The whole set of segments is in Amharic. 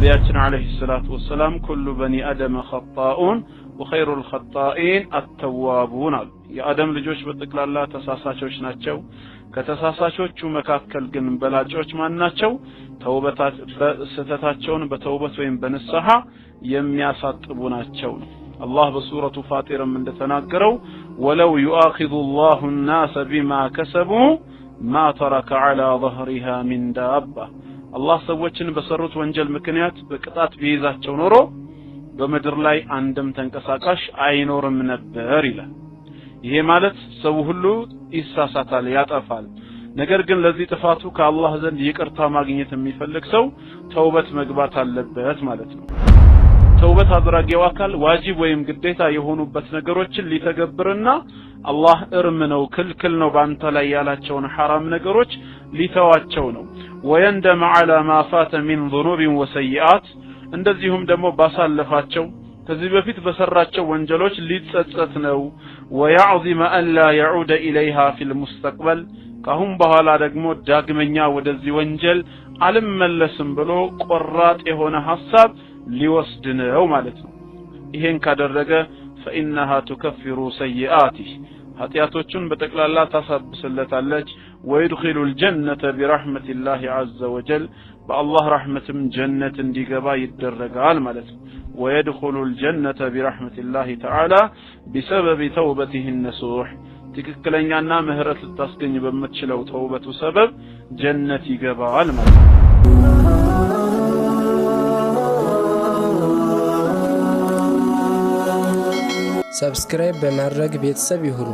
ነቢያችን አለይሂ ሰላቱ ወሰላም ኩሉ በኒ አደም ኸጣኡን ወኸይሩል ኸጣኢን አተዋቡን አሉ። የአደም ልጆች በጠቅላላ ተሳሳቾች ናቸው። ከተሳሳቾቹ መካከል ግን በላጮች ማን ናቸው? ስህተታቸውን በተውበት ወይም በንስሐ የሚያሳጥቡ ናቸው። አላህ በሱረቱ ፋጢርም እንደተናገረው ወለው ዩአኺዙ አላሁ الناس بما كسبوا ما ترك على ظهرها من دابة አላህ ሰዎችን በሰሩት ወንጀል ምክንያት በቅጣት ቢይዛቸው ኖሮ በመድር ላይ አንድም ተንቀሳቃሽ አይኖርም ነበር ይላል። ይሄ ማለት ሰው ሁሉ ይሳሳታል፣ ያጠፋል። ነገር ግን ለዚህ ጥፋቱ ከአላህ ዘንድ ይቅርታ ማግኘት የሚፈልግ ሰው ተውበት መግባት አለበት ማለት ነው። ተውበት አድራጊው አካል ዋጅብ ወይም ግዴታ የሆኑበት ነገሮችን ሊተገብርና አላህ እርም ነው ክልክል ነው ባንተ ላይ ያላቸውን حرام ነገሮች ሊተዋቸው ነው። ወየንደም على ما فات من ذنوب وسيئات እንደዚሁም ደግሞ ባሳለፋቸው ከዚህ በፊት በሰራቸው ወንጀሎች ሊጸጸት ነው። ويعظم أن لا يعود إليها في المستقبل ካሁን በኋላ ደግሞ ዳግመኛ ወደዚህ ወንጀል አልመለስም ብሎ ቆራጥ የሆነ ሐሳብ ሊወስድ ነው ማለት ነው። ይሄን ካደረገ فإنها تكفر سيئاته ኃጢያቶቹን በጠቅላላ ታሳብስለታለች። ويدخل الجنة برحمة الله عز وجل በአላህ ረህመትም ጀነት እንዲገባ ይደረጋል ማለት ነው። ويدخل الجنة برحمة الله تعالى بسبب توبته النصوح ትክክለኛና ምህረት ልታስገኝ በመትችለው ተውበቱ ሰበብ ጀነት ይገባል ማለት ነው። ሰብስክራይብ በማድረግ ቤተሰብ ይሁኑ።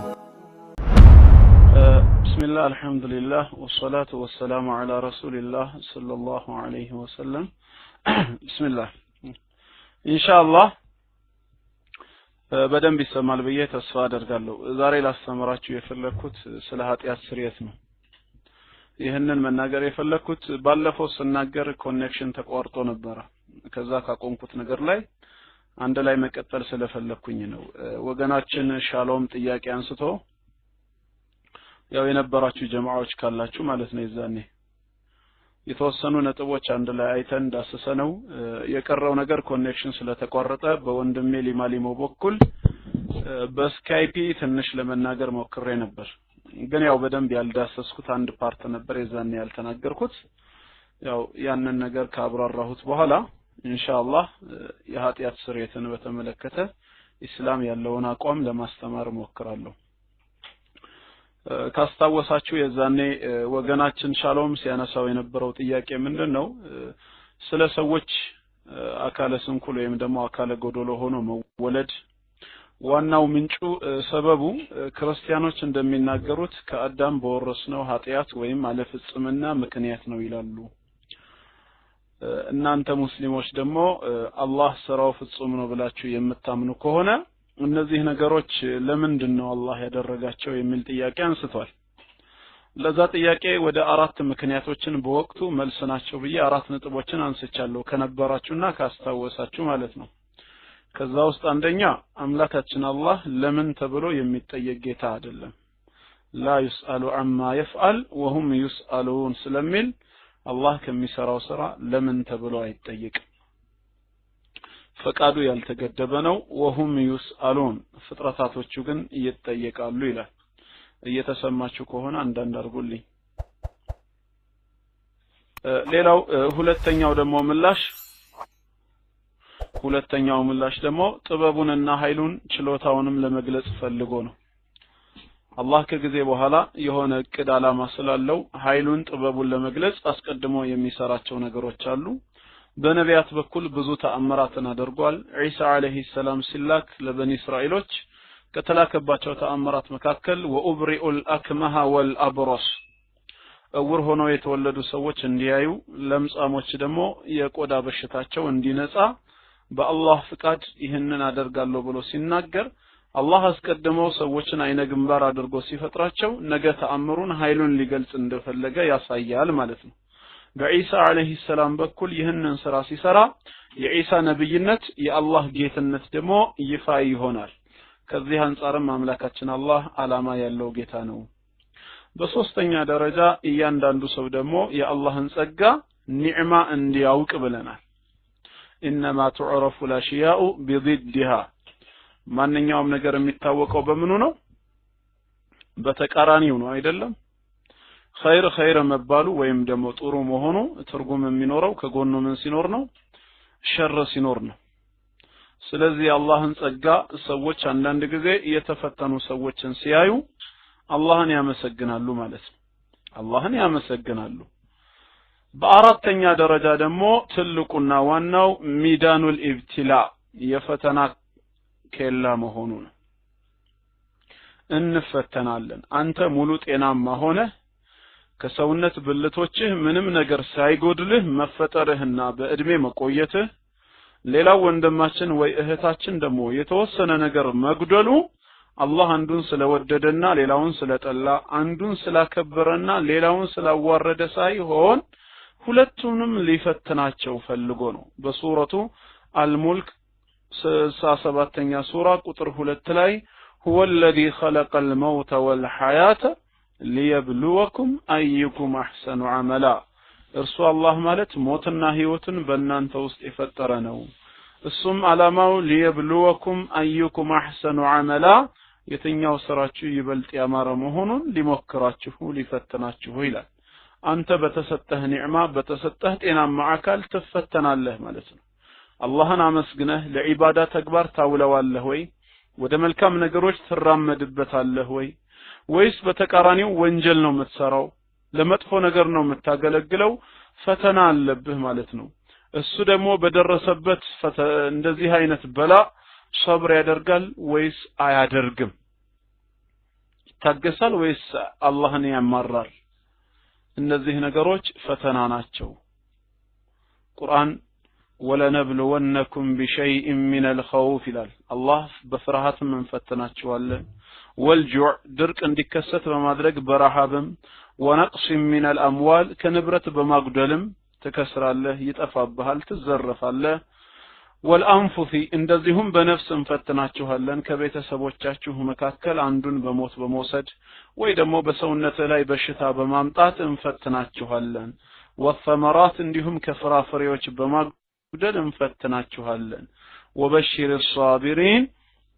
ቢስሚላህ አልহামዱሊላህ ወሰላቱ ወሰላሙ ዐላ ረሱሊላህ ሰለላሁ ዐለይሂ ወሰለም። ቢስሚላህ ኢንሻአላህ በደንብ ይሰማል ብዬ ተስፋ አደርጋለሁ። ዛሬ ላስተምራችሁ የፈለኩት ስለ ኃጢያት ስርየት ነው። ይሄንን መናገር የፈለኩት ባለፈው ስናገር ኮኔክሽን ተቋርጦ ነበር። ከዛ ካቆምኩት ነገር ላይ አንድ ላይ መቀጠል ስለፈለኩኝ ነው። ወገናችን ሻሎም ጥያቄ አንስቶ ያው የነበራችሁ ጀማዓዎች ካላችሁ ማለት ነው ይዛኔ የተወሰኑ ነጥቦች አንድ ላይ አይተን ዳሰሰነው። የቀረው ነገር ኮኔክሽን ስለተቋረጠ በወንድሜ ሊማሊሞ በኩል በስካይፒ ትንሽ ለመናገር ሞክሬ ነበር። ግን ያው በደንብ ያልዳሰስኩት አንድ ፓርት ነበር የዛኔ ያልተናገርኩት። ያው ያንን ነገር ካብራራሁት በኋላ ኢንሻአላህ የኃጢያት ስርየትን በተመለከተ ኢስላም ያለውን አቋም ለማስተማር ሞክራለሁ። ካስታወሳችሁ የዛኔ ወገናችን ሻሎም ሲያነሳው የነበረው ጥያቄ ምንድነው? ስለ ሰዎች አካለ ስንኩል ወይም ደግሞ አካለ ጎዶሎ ሆኖ መወለድ ዋናው ምንጩ ሰበቡ ክርስቲያኖች እንደሚናገሩት ከአዳም በወረስነው ኃጢያት ወይም አለፍጽምና ምክንያት ነው ይላሉ። እናንተ ሙስሊሞች ደግሞ አላህ ስራው ፍጹም ነው ብላችሁ የምታምኑ ከሆነ እነዚህ ነገሮች ለምንድነው አላህ ያደረጋቸው የሚል ጥያቄ አንስቷል። ለዛ ጥያቄ ወደ 4 ምክንያቶችን በወቅቱ መልስ ናቸው ብዬ 4 ነጥቦችን አንስቻለሁ ከነበራችሁና ካስታወሳችሁ ማለት ነው። ከዛ ውስጥ አንደኛ አምላካችን አላህ ለምን ተብሎ የሚጠየቅ ጌታ አይደለም። ላ ይስአሉ አማ ይፍአል ወሁም ይስአሉን ስለሚል አላህ ከሚሰራው ስራ ለምን ተብሎ አይጠየቅም። ፈቃዱ ያልተገደበ ነው። ወሁም ይስአሉን ፍጥረታቶቹ ግን ይጠየቃሉ ይላል። እየተሰማችሁ ከሆነ አንዳንድ አርጉልኝ። ሌላው ሁለተኛው ምላሽ ደግሞ ጥበቡንና ኃይሉን ችሎታውንም ለመግለጽ ፈልጎ ነው። አላህ ከጊዜ በኋላ የሆነ እቅድ አላማ ስላለው ኃይሉን ጥበቡን ለመግለጽ አስቀድሞ የሚሰራቸው ነገሮች አሉ። በነቢያት በኩል ብዙ ተአምራትን አድርጓል። ኢሳ አለይሂ ሰላም ሲላክ ለበኒ እስራኤሎች ከተላከባቸው ተአምራት መካከል ወኡብሪኡል አክመሃ ወልአብረስ እውር ሆነው የተወለዱ ሰዎች እንዲያዩ፣ ለምጻሞች ደግሞ የቆዳ በሽታቸው እንዲነጻ በአላህ ፍቃድ ይህንን አደርጋለሁ ብሎ ሲናገር አላህ አስቀድሞ ሰዎችን አይነ ግንባር አድርጎ ሲፈጥራቸው ነገ ተአምሩን ኃይሉን ሊገልጽ እንደፈለገ ያሳያል ማለት ነው። በኢሳ አለይሂ ሰላም በኩል ይህንን ስራ ሲሰራ የኢሳ ነብይነት የአላህ ጌትነት ደግሞ ይፋ ይሆናል። ከዚህ አንፃርም አምላካችን አላህ አላማ ያለው ጌታ ነው። በሶስተኛ ደረጃ እያንዳንዱ ሰው ደግሞ የአላህን ጸጋ ኒዕማ እንዲያውቅ ብለናል። انما تعرف الاشياء بضدها ማንኛውም ነገር የሚታወቀው በምኑ ነው በተቃራኒው ነው አይደለም ኸይር መባሉ ወይም ደግሞ ጥሩ መሆኑ ትርጉም የሚኖረው ከጎኑ ምን ሲኖር ነው ሸር ሲኖር ነው ስለዚህ አላህን ጸጋ ሰዎች አንዳንድ ጊዜ የተፈተኑ ሰዎችን ሲያዩ አላህን ያመሰግናሉ ማለት ነው አላህን ያመሰግናሉ በአራተኛ ደረጃ ደግሞ ትልቁና ዋናው ሚዳኑል ኢብቲላ የፈተና ከላ መሆኑ ነው እንፈተናለን አንተ ሙሉ ጤናማ ሆነ ከሰውነት ብልቶችህ ምንም ነገር ሳይጎድልህ መፈጠርህና በእድሜ መቆየትህ ሌላው ወንድማችን ወይ እህታችን ደግሞ የተወሰነ ነገር መጉደሉ አላህ አንዱን ስለወደደና ሌላውን ስለጠላ አንዱን ስላከበረና ሌላውን ስላዋረደ ሳይሆን ሁለቱንም ሊፈትናቸው ፈልጎ ነው በሱረቱ አልሙልክ 67ኛ ሱራ ቁጥር 2 ላይ هو الذي خلق الموت والحياة ليبلوكم أيكم أحسن عملا እርሱ አላህ ማለት ሞትና ህይወትን በእናንተ ውስጥ የፈጠረ ነው እሱም ዓላማው ليبلوكم أيكم أحسن عملا የትኛው ስራችሁ ይበልጥ ያማረ መሆኑን ሊሞክራችሁ ሊፈትናችሁ ይላል አንተ በተሰጠህ ኒዕማ በተሰጠህ ጤናማ አካል ትፈተናለህ ማለት ነው አላህን አመስግነህ ለዒባዳ ተግባር ታውለዋለህ ወይ ወደ መልካም ነገሮች ትራመድበታለህ ወይ ወይስ በተቃራኒው ወንጀል ነው የምትሰራው ለመጥፎ ነገር ነው የምታገለግለው ፈተና አለብህ ማለት ነው እሱ ደግሞ በደረሰበት እንደዚህ አይነት በላ ሶብር ያደርጋል ወይስ አያደርግም ይታገሳል ወይስ አላህን ያማራል እነዚህ ነገሮች ፈተና ናቸው ቁርአን ولنبلونكم بشيء من الخوف ይላል አላህ በፍርሃት መንፈተናቸዋለን والجوع ድርቅ እንዲከሰት በማድረግ በረሃብም ونقص من الاموال ከንብረት በማጉደልም ተከስራለህ ይጠፋብሃል ትዘረፋለህ والانفس እንደዚሁም በነፍስ እንፈትናችኋለን ከቤተሰቦቻችሁ መካከል አንዱን በሞት በመውሰድ ወይ ደግሞ በሰውነት ላይ በሽታ በማምጣት እንፈትናችኋለን والثمرات እንዲሁም ከፍራፍሬዎች በማጉደል እንፈትናችኋለን وبشر الصابرين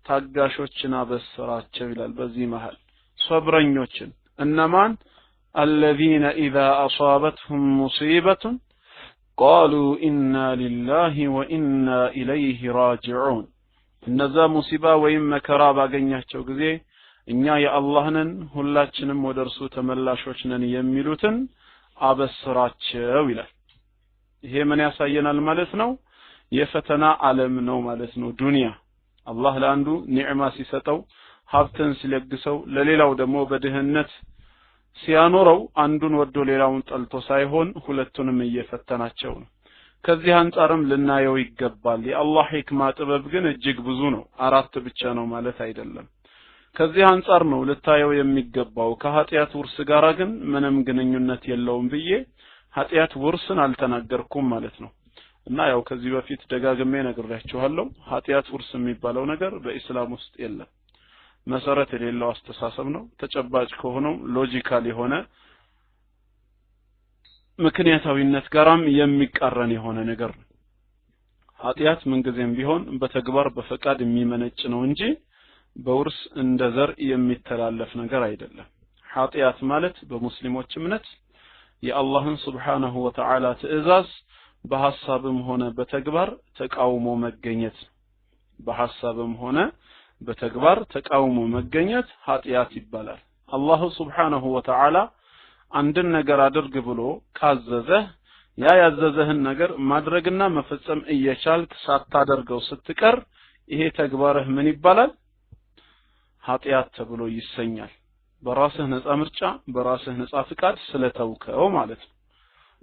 ታጋሾችን አበስራቸው ይላል በዚህ መሃል ሶብረኞችን እነማን الذين اذا اصابتهم مصيبة قالوا إنا لله وإنا إليه راجعون እነዛ ሙሲባ ወይም መከራ ባገኛቸው ጊዜ እኛ የአላህ ነን ሁላችንም ወደ እርሱ ተመላሾች ነን የሚሉትን አበስራቸው ይላል ይሄ ምን ያሳየናል ማለት ነው የፈተና ዓለም ነው ማለት ነው ዱንያ አላህ ለአንዱ ኒዕማ ሲሰጠው ሀብትን ሲለግሰው ለሌላው ደግሞ በድህነት ሲያኖረው አንዱን ወዶ ሌላውን ጠልቶ ሳይሆን ሁለቱንም እየፈተናቸው ነው ከዚህ አንፃርም ልናየው ይገባል የአላህ ህክማ ጥበብ ግን እጅግ ብዙ ነው አራት ብቻ ነው ማለት አይደለም ከዚህ አንፃር ነው ልታየው የሚገባው ከኃጢያት ውርስ ጋር ግን ምንም ግንኙነት የለውም ብዬ ኃጢያት ውርስን አልተናገርኩም ማለት ነው እና ያው ከዚህ በፊት ደጋግሜ ነግሬያችኋለሁ ኃጢያት ውርስ የሚባለው ነገር በእስላም ውስጥ የለም መሰረት የሌለው አስተሳሰብ ነው ተጨባጭ ከሆነው ሎጂካል የሆነ ምክንያታዊነት ጋራም የሚቃረን የሆነ ነገር ነው ኃጢያት ምንጊዜም ቢሆን በተግባር በፈቃድ የሚመነጭ ነው እንጂ በውርስ እንደ ዘር የሚተላለፍ ነገር አይደለም ኃጢያት ማለት በሙስሊሞች እምነት የአላህን Subhanahu Wa Ta'ala ትእዛዝ በሐሳብም ሆነ በተግባር ተቃውሞ መገኘት በሐሳብም ሆነ በተግባር ተቃውሞ መገኘት ኃጢያት ይባላል አላህ Subhanahu Wa Ta'ala አንድን ነገር አድርግ ብሎ ካዘዘህ ያ ያዘዘህን ነገር ማድረግና መፈጸም እየቻልክ ሳታደርገው ስትቀር ይሄ ተግባርህ ምን ይባላል ኃጢያት ተብሎ ይሰኛል በራስህ ነፃ ምርጫ በራስህ ነፃ ፍቃድ ስለተውከው ማለት ነው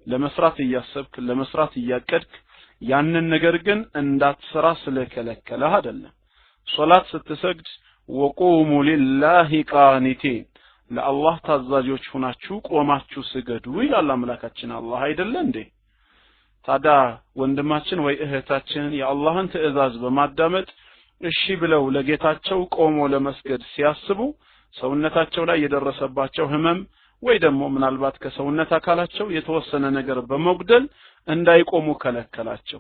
ለመስራት እያሰብክ ለመስራት እያቀድክ ያንን ነገር ግን እንዳትሰራ ስለከለከለህ አይደለም ሶላት ስትሰግድ ወቁሙ ሊላሂ ቃኒቲን ለአላህ ታዛዦች ሆናችሁ ቆማችሁ ስገዱ ይላል አምላካችን አላህ አይደለ እንዴ ታዳ ወንድማችን ወይ እህታችን የአላህን ትእዛዝ በማዳመጥ እሺ ብለው ለጌታቸው ቆሞ ለመስገድ ሲያስቡ ሰውነታቸው ላይ የደረሰባቸው ህመም ወይ ደግሞ ምናልባት ከሰውነት አካላቸው የተወሰነ ነገር በመጉደል እንዳይቆሙ ከለከላቸው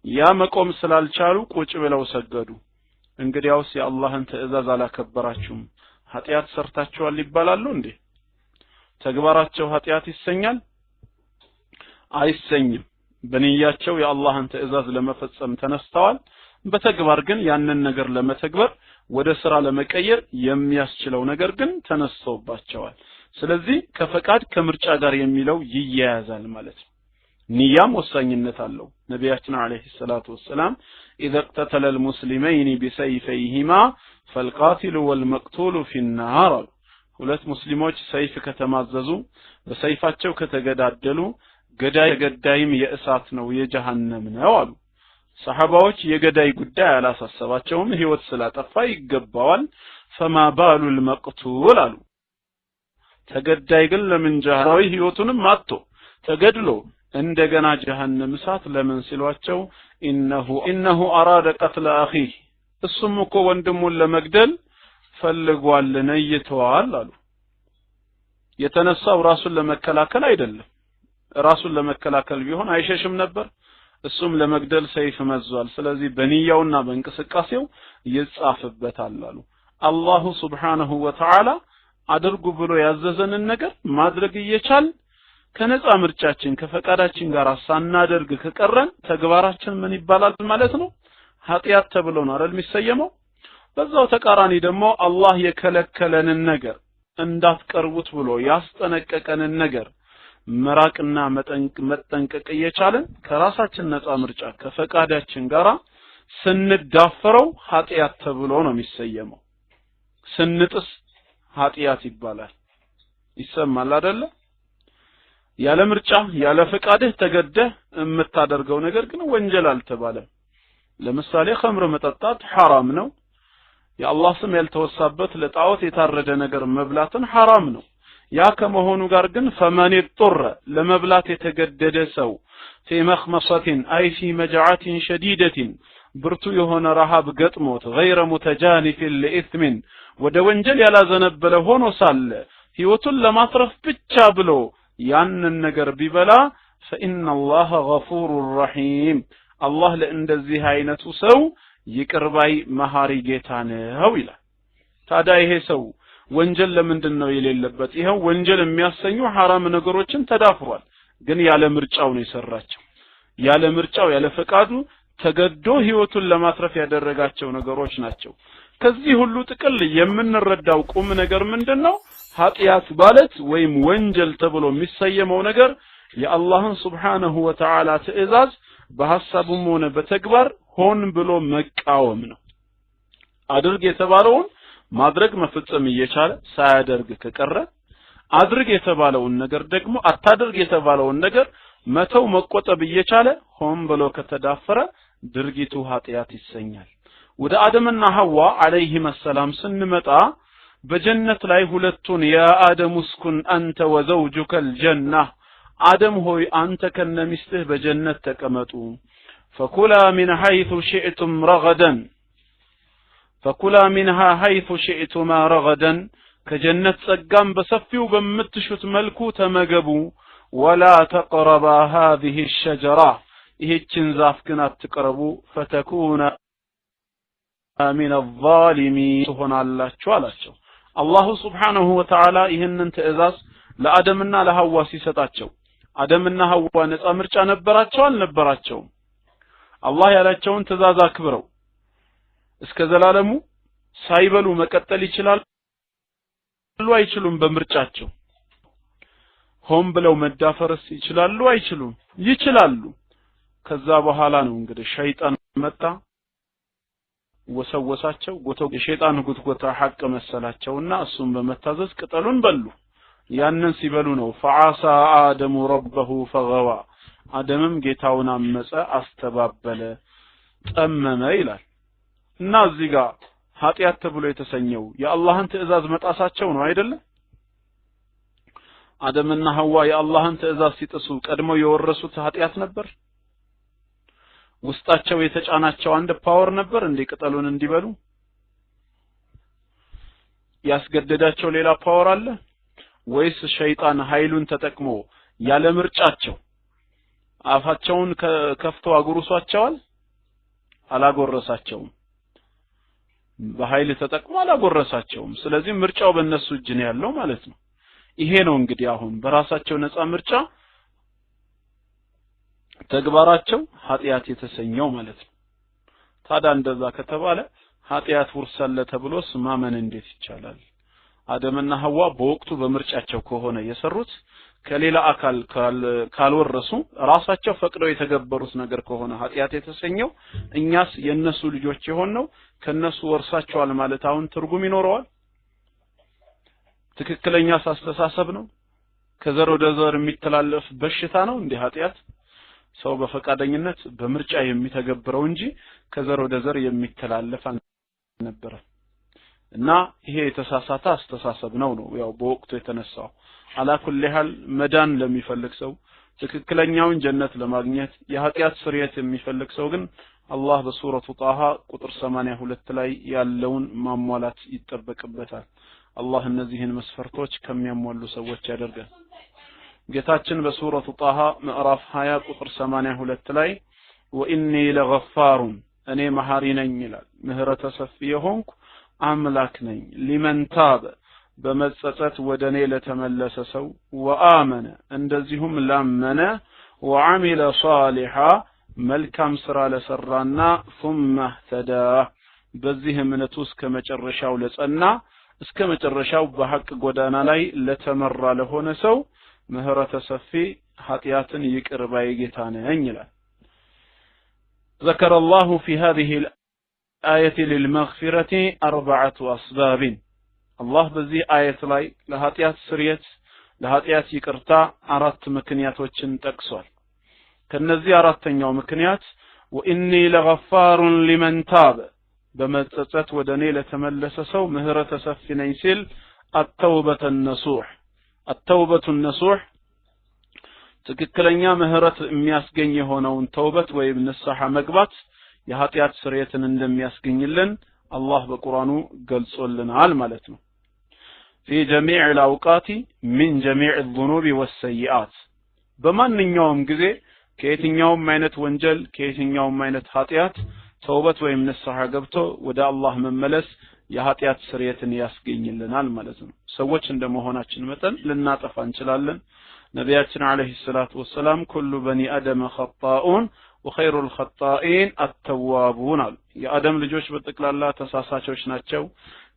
ያ መቆም ስላልቻሉ ቁጭ ብለው ሰገዱ። እንግዲያውስ የአላህን ትእዛዝ አላከበራችሁም ኃጢአት ሰርታችኋል ይባላሉ እንዴ? ተግባራቸው ኃጢአት ይሰኛል? አይሰኝም። በንያቸው የአላህን ትእዛዝ ለመፈጸም ተነስተዋል። በተግባር ግን ያንን ነገር ለመተግበር ወደ ስራ ለመቀየር የሚያስችለው ነገር ግን ተነስተውባቸዋል። ስለዚህ ከፈቃድ ከምርጫ ጋር የሚለው ይያያዛል ማለት ነው። ንያም ወሳኝነት አለው። ነቢያችን አለይሂ ሰላቱ ወሰላም اذا اقتتل المسلمين بسيفيهما فالقاتل والمقتول في النار ሁለት ሙስሊሞች ሰይፍ ከተማዘዙ በሰይፋቸው ከተገዳደሉ ገዳይም የእሳት ነው የጀሃነም ነው አሉ። ሰሃባዎች የገዳይ ጉዳይ አላሳሰባቸውም ህይወት ስላጠፋ ይገባዋል። فما بال المقتول አሉ። ተገዳይ ግን ለምን ጀሃናዊ ህይወቱንም አጥቶ ተገድሎ እንደገና ጀሃነም እሳት ለምን ሲሏቸው ኢነሁ አራደ ቀትለ አኺህ እሱም እኮ ወንድሙን ለመግደል ፈልጓል ነይተዋል አሉ። የተነሳው ራሱን ለመከላከል አይደለም። ራሱን ለመከላከል ቢሆን አይሸሽም ነበር። እሱም ለመግደል ሰይፍ መዟል። ስለዚህ በንያውና በእንቅስቃሴው ይጻፍበታል አሉ። አላሁ ሱብሓነሁ ወተዓላ አድርጉ ብሎ ያዘዘንን ነገር ማድረግ እየቻል ከነጻ ምርጫችን ከፈቃዳችን ጋር ሳናደርግ ከቀረን ተግባራችን ምን ይባላል ማለት ነው? ኃጢአት ተብሎ ነው አይደል የሚሰየመው? በዛው ተቃራኒ ደግሞ አላህ የከለከለንን ነገር እንዳትቀርቡት ብሎ ያስጠነቀቀንን ነገር መራቅና መጠንቀቅ እየቻለን ከራሳችን ነጻ ምርጫ ከፈቃዳችን ጋር ስንዳፈረው ኃጢአት ተብሎ ነው የሚሰየመው። ስንጥስ ኃጢአት ይባላል። ይሰማል አይደለ? ያለ ምርጫ ያለ ፈቃድህ ተገደህ የምታደርገው ነገር ግን ወንጀል አልተባለም። ለምሳሌ ኸምር መጠጣት ሐራም ነው። የአላህ ስም ያልተወሳበት ለጣዖት የታረደ ነገር መብላትን ሐራም ነው። ያ ከመሆኑ ጋር ግን ፈመን ይጥረ ለመብላት የተገደደ ሰው في مخمصة أي في مجاعة شديدة ብርቱ የሆነ ረሃብ ገጥሞት غير متجانف لإثم ወደ ወንጀል ያላዘነበለ ሆኖ ሳለ ህይወቱን ለማትረፍ ብቻ ብሎ ያንን ነገር ቢበላ فإن الله غفور رحيم الله ለእንደዚህ አይነቱ ሰው ይቅርባይ መሐሪ ጌታ ነው ይላል። ታዲያ ይሄ ሰው ወንጀል ለምንድነው የሌለበት? ይሄው ወንጀል የሚያሰኙ حرام ነገሮችን ተዳፍሯል። ግን ያለ ምርጫው ነው የሰራቸው። ያለ ምርጫው ያለ ፈቃዱ ተገዶ ህይወቱን ለማትረፍ ያደረጋቸው ነገሮች ናቸው። ከዚህ ሁሉ ጥቅል የምንረዳው ቁም ነገር ምንድነው? ኃጢአት ማለት ወይም ወንጀል ተብሎ የሚሰየመው ነገር የአላህን ሱብሓነሁ ወተዓላ ትእዛዝ በሐሳቡም ሆነ በተግባር ሆን ብሎ መቃወም ነው። አድርግ የተባለውን ማድረግ መፈጸም እየቻለ ሳያደርግ ከቀረ አድርግ የተባለውን ነገር ደግሞ አታድርግ የተባለውን ነገር መተው መቆጠብ እየቻለ ሆን ብሎ ከተዳፈረ ድርጊቱ ኃጢአት ይሰኛል። ወደ አደምና ሐዋ አለይሂም ሰላም ስንመጣ በጀነት ላይ ሁለቱን ያ አደም እስኩን አንተ ወዘውጁከ الجنة አደም ሆይ አንተ ከነሚስትህ በጀነት ተቀመጡ فكلا من حيث شئتم رغدا فكلا منها حيث شئتما رغدا ከጀነት ጸጋም በሰፊው በመትሹት መልኩ ተመገቡ ولا تقربا هذه الشجرة ይህችን ዛፍ ግን አትቀርቡ فتكون من الظالمين ትሆናላችሁ አላቸው። አላሁ ሱብሓነሁ ወተዓላ ይህንን ትእዛዝ ለአደምና ለሐዋ ሲሰጣቸው አደምና ሐዋ ነጻ ምርጫ ነበራቸው አልነበራቸውም? አላህ ያላቸውን ትእዛዝ አክብረው እስከ ዘላለሙ ሳይበሉ መቀጠል ይችላሉ አይችሉም? በምርጫቸው ሆም ብለው መዳፈርስ ይችላሉ አይችሉም? ይችላሉ። ከዛ በኋላ ነው እንግዲህ ሸይጣን መጣ ወሰወሳቸው። ጎተው የሸይጣን ጉትጎታ ሐቅ መሰላቸውና እሱም በመታዘዝ ቅጠሉን በሉ። ያንን ሲበሉ ነው ፈዓሳ አደሙ ረበሁ ፈገዋ አደምም ጌታውን አመፀ አስተባበለ ጠመመ ይላል። እና እዚህ ጋር ኃጢአት ተብሎ የተሰኘው የአላህን ትእዛዝ መጣሳቸው ነው አይደለ? አደምና ሐዋ የአላህን ትእዛዝ ሲጥሱ ቀድሞ የወረሱት ኃጢአት ነበር? ውስጣቸው የተጫናቸው አንድ ፓወር ነበር እንዴ ቅጠሉን እንዲበሉ? ያስገደዳቸው ሌላ ፓወር አለ ወይስ ሸይጣን ኃይሉን ተጠቅሞ ያለ ምርጫቸው አፋቸውን ከፍተው አጉርሷቸዋል? አላጎረሳቸውም በኃይል ተጠቅሞ አላጎረሳቸውም ስለዚህ ምርጫው በእነሱ እጅ ነው ያለው ማለት ነው ይሄ ነው እንግዲህ አሁን በራሳቸው ነፃ ምርጫ ተግባራቸው ኃጢያት የተሰኘው ማለት ነው ታዲያ እንደዛ ከተባለ ኃጢያት ውርሳለ ተብሎስ ማመን እንዴት ይቻላል አደምና ሐዋ በወቅቱ በምርጫቸው ከሆነ የሰሩት ከሌላ አካል ካልወረሱ ራሳቸው ፈቅደው የተገበሩት ነገር ከሆነ ኃጢያት የተሰኘው እኛስ የነሱ ልጆች የሆነው ከነሱ ወርሳቸዋል ማለት አሁን ትርጉም ይኖረዋል ትክክለኛ አስተሳሰብ ነው ከዘር ወደ ዘር የሚተላለፍ በሽታ ነው እንደ ኃጢያት ሰው በፈቃደኝነት በምርጫ የሚተገብረው እንጂ ከዘር ወደ ዘር የሚተላለፍ ነበር እና ይሄ የተሳሳተ አስተሳሰብ ነው ያው በወቅቱ የተነሳው አላኩል ሐል መዳን ለሚፈልግ ሰው ትክክለኛውን ጀነት ለማግኘት የኃጢያት ስርየት የሚፈልግ ሰው ግን አላህ በሱረቱ ጣሃ ቁጥር 82 ላይ ያለውን ማሟላት ይጠበቅበታል አላህ እነዚህን መስፈርቶች ከሚያሟሉ ሰዎች ያደርጋል ጌታችን በሱረቱ ጣሃ ምዕራፍ 20 ቁጥር 82 ላይ ወኢኒ ለገፋሩን እኔ መሐሪ ነኝ ይላል ምህረተ ሰፊ የሆንኩ አምላክ ነኝ ሊመን ታበ በመጸጸት ወደኔ ለተመለሰ ሰው ወአመነ እንደዚሁም ላመነ ወአሚለ ሷሊሃ መልካም ስራ ለሰራና ثم اهتدى በዚህ እምነቱ እስከ መጨረሻው ለጸና እስከ መጨረሻው በሐቅ ጎዳና ላይ ለተመራ ለሆነ ሰው ምህረተ ሰፊ ኃጢያትን ይቅር ባይ ጌታ ነኝ ይላል ذكر الله في هذه الآية للمغفرة 4 أسباب الله በዚህ አየት ላይ ለኃጢያት ስርየት ለኃጢያት ይቅርታ 4 ምክንያቶችን ጠቅሷል ከነዚህ አራተኛው ምክንያት ወኢኒ ለገፋሩን ሊመን ታበ በመጸጸት ወደኔ ለተመለሰ ሰው ምህረተ ሰፊ ነኝ ሲል التوبة النصوح ትክክለኛ ምህረት የሚያስገኝ የሆነውን ተውበት ወይም ንስሐ መግባት የኃጢያት ስርየትን እንደሚያስገኝልን አላህ በቁርአኑ ገልጾልናል ማለት ነው في جميع الأوقات من جميع الذنوب والسيئات በማንኛውም ጊዜ ከየትኛውም አይነት ወንጀል ከየትኛውም አይነት ኃጢያት ተውበት ወይም ንስሐ ገብቶ ወደ አላህ መመለስ የኃጢያት ስርየትን ያስገኝልናል ማለት ነው ሰዎች እንደመሆናችን መጠን ልናጠፋ እንችላለን ነቢያችን አለይሂ ሰላቱ ወሰለም ኩሉ በኒ አደም ኸጣኡን وخير الخطائين التوابون የአደም ልጆች በጠቅላላ ተሳሳቾች ናቸው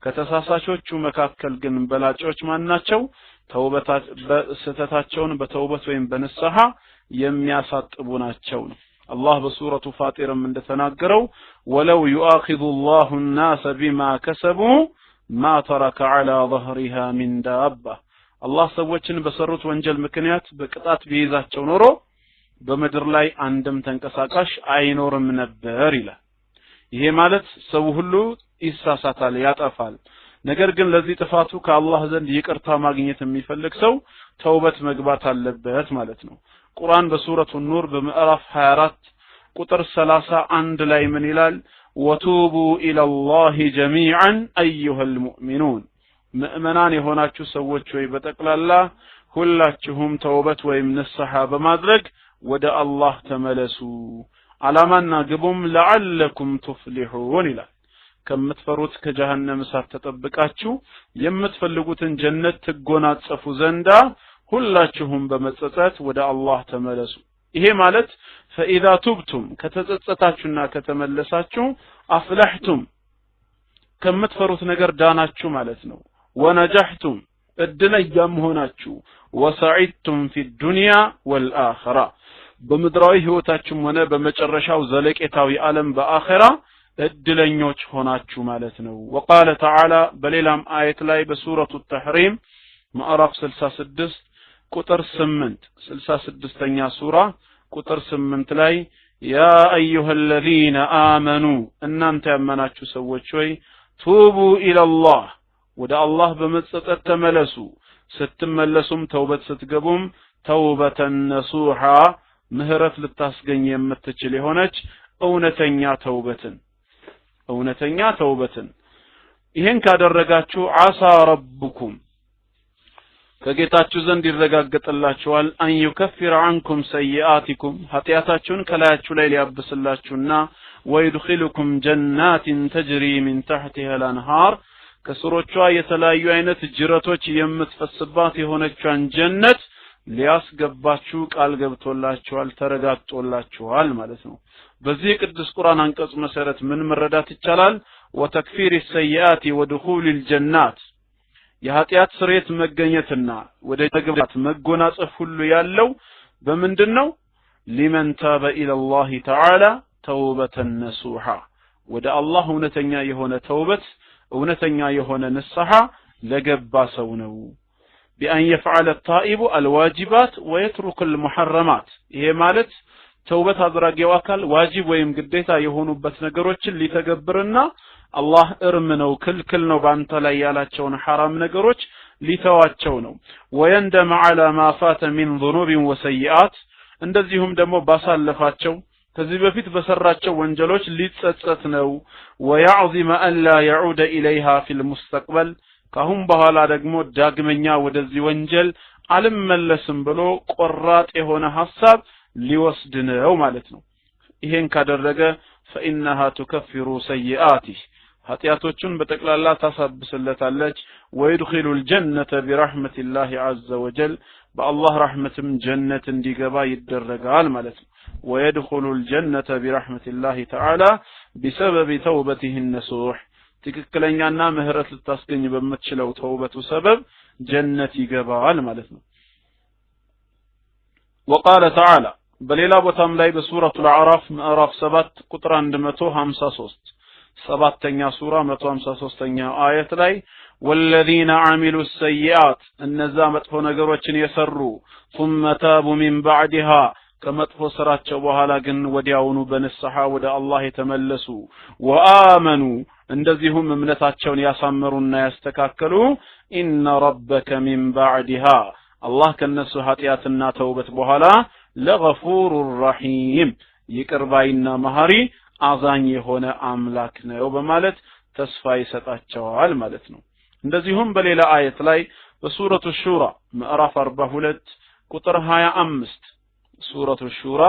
ከተሳሳቾቹ መካከል ግን በላጮች ማን ናቸው ተውበታት በስተታቸውን በተውበት ወይም በንስሐ የሚያሳጥቡ ናቸው አላህ በሱረቱ ፋጢርም እንደተናገረው ወለው يؤاخذ الله الناس بما كسبوا ما ترك على ظهرها من دابة አላህ ሰዎችን በሰሩት ወንጀል ምክንያት በቅጣት ቢይዛቸው ኖሮ በመድር ላይ አንድም ተንቀሳቃሽ አይኖርም ነበር ይላል ይሄ ማለት ሰው ሁሉ ይሳሳታል ያጠፋል ነገር ግን ለዚህ ጥፋቱ ከአላህ ዘንድ ይቅርታ ማግኘት የሚፈልግ ሰው ተውበት መግባት አለበት ማለት ነው ቁርአን በሱረቱ ኑር በምዕራፍ 24 ቁጥር 31 ላይ ምን ይላል ወቱቡ ኢለላሂ ጀሚዓን አዩሀል ሙእሚኑን ምእመናን የሆናችሁ ሰዎች ወይ በጠቅላላ ሁላችሁም ተውበት ወይም ንስሐ በማድረግ ወደ አላህ ተመለሱ አላማና ግቡም ለዓለኩም ትፍሊሑን ይላል ከምትፈሩት ከጀሃነም እሳት ተጠብቃችሁ የምትፈልጉትን ጀነት ትጎናጸፉ ዘንዳ ሁላችሁም በመጸጸት ወደ አላህ ተመለሱ ይሄ ማለት فاذا تبتم ከተጸጸታችሁና ከተመለሳችሁ አፍለህቱም ከምትፈሩት ነገር ዳናችሁ ማለት ነው ወነጀህቱም እድለኛም ሆናችሁ ወሰዒድቱም في الدنيا والآخرة በምድራዊ ህይወታችሁም ሆነ በመጨረሻው ዘለቄታዊ ዓለም በአኺራ እድለኞች ሆናችሁ ማለት ነው وقال تعالى በሌላም አየት ላይ በሱረቱ التحريم ምዕራፍ 66 ቁጥር 8 66ኛ ሱራ ቁጥር 8 ላይ ያ አዩሀ الذين آمنوا እናንተ ያመናችሁ ሰዎች ሆይ ቱቡ ኢለላህ ወደ አላህ በመጸጸት ተመለሱ ስትመለሱም ተውበት ስትገቡም ተውበተን ነሱሃ ምህረት ልታስገኝ የምትችል የሆነች እውነተኛ ተውበትን ይሄን ካደረጋችሁ አሳ ረብኩም ከጌታችሁ ዘንድ ይረጋገጥላችኋል አን ይከፍር عنكم سيئاتكم ኃጢአታችሁን ከላያችሁ ላይ ሊያብስላችሁና ويدخلكم جنات تجري من تحتها الانهار ከስሮቿ የተለያዩ አይነት ጅረቶች የምትፈስባት የሆነቿን ጀነት ሊያስገባችሁ ቃል ገብቶላችኋል ተረጋግጦላችኋል ማለት ነው በዚህ ቅዱስ ቁርአን አንቀጽ መሰረት ምን መረዳት ይቻላል وتكفير السيئات ودخول الجنات የኃጢአት ስሬት መገኘትና ወደ ተግባራት መጎናጸፍ ሁሉ ያለው በምንድነው لمن تاب الى الله تعالى توبة نصوحا ወደ አላህ እውነተኛ የሆነ ተውበት እውነተኛ የሆነ ንስሐ ለገባ ሰው ነው بأن يفعل التائب الواجبات ويترك المحرمات ይሄ ማለት ተውበት አድራጊው አካል ዋጅብ ወይም ግዴታ የሆኑበት ነገሮችን ሊተገብርና አላህ እርም ነው ክልክል ነው ባንተ ላይ ያላቸውን حرام ነገሮች ሊተዋቸው ነው ويندم على ما فات من ذنوب وسيئات እንደዚሁም ደግሞ ባሳለፋቸው ከዚህ በፊት በሰራቸው ወንጀሎች ሊጸጸት ነው ويعظم أن لا يعود إليها في المستقبل ካሁን በኋላ ደግሞ ዳግመኛ ወደዚህ ወንጀል አልመለስም ብሎ ቆራጥ የሆነ ሐሳብ ሊወስድ ነው ማለት ነው ይሄን ካደረገ فإنها تكفر سيئاته ኃጢአቶቹን በተክላላ ታሳብስለታለች ويدخل الجنة برحمة الله عز وجل በአላህ ረህመትም ጀነት እንዲገባ ይደረጋል ማለት ነው ويدخل الجنة برحمة الله تعالى بسبب توبته النصوح ትክክለኛና ምህረት ልታስገኝ በመትችለው ተውበቱ ሰበብ ጀነት ይገባል ማለት ነው وقال تعالى በሌላ ቦታም ላይ በሱረቱል አዕራፍ ምዕራፍ 7 ቁጥር 153 ሰባተኛ ሱራ 153ኛ አየት ላይ والذين عملوا السيئات እነዛ መጥፎ ነገሮችን የሰሩ ثم تابوا من بعدها ከመጥፎ ስራቸው በኋላ ግን ወዲያውኑ በንስሐ ወደ አላህ የተመለሱ وآمنوا እንደዚሁም እምነታቸውን ያሳመሩና ያስተካከሉ إن ربك من بعدها አላህ ከነሱ ኃጢአትና ተውበት በኋላ لغفور رحيم ይቅርባይና መሐሪ አዛኝ የሆነ አምላክ ነው በማለት ተስፋ ይሰጣቸዋል ማለት ነው እንደዚሁም በሌላ አየት ላይ በሱረቱ ሹራ ምዕራፍ 42 ቁጥር 25 ሱረቱ ሹራ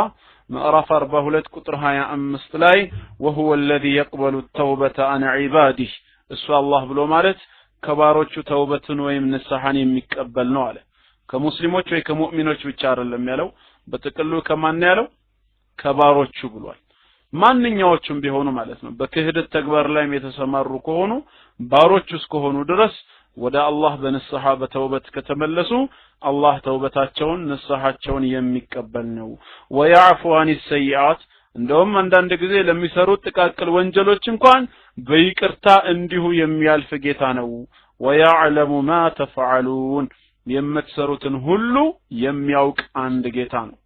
ምዕራፍ 42 ቁጥር 25 ላይ وهو الذي يقبل التوبة عن عباده እሱ አላህ ብሎ ማለት ከባሮቹ ተውበትን ወይም ንስሐን የሚቀበል ነው አለ ከሙስሊሞች ወይ ከሙእሚኖች ብቻ አይደለም ያለው በተቀሉ ከማን ያለው ከባሮቹ ብሏል ማንኛዎቹም ቢሆኑ ማለት ነው በክህደት ተግባር ላይ የተሰማሩ ከሆኑ ባሮቹ እስከሆኑ ድረስ ወደ አላህ በንስሐ በተውበት ከተመለሱ አላህ ተውበታቸውን ንስሐቸውን የሚቀበል ነው ويعفو عن السيئات እንደውም አንዳንድ ጊዜ ለሚሰሩት ጥቃቅል ወንጀሎች እንኳን በይቅርታ እንዲሁ የሚያልፍ ጌታ ነው ويعلم ما تفعلون የምትሰሩትን ሁሉ የሚያውቅ አንድ ጌታ ነው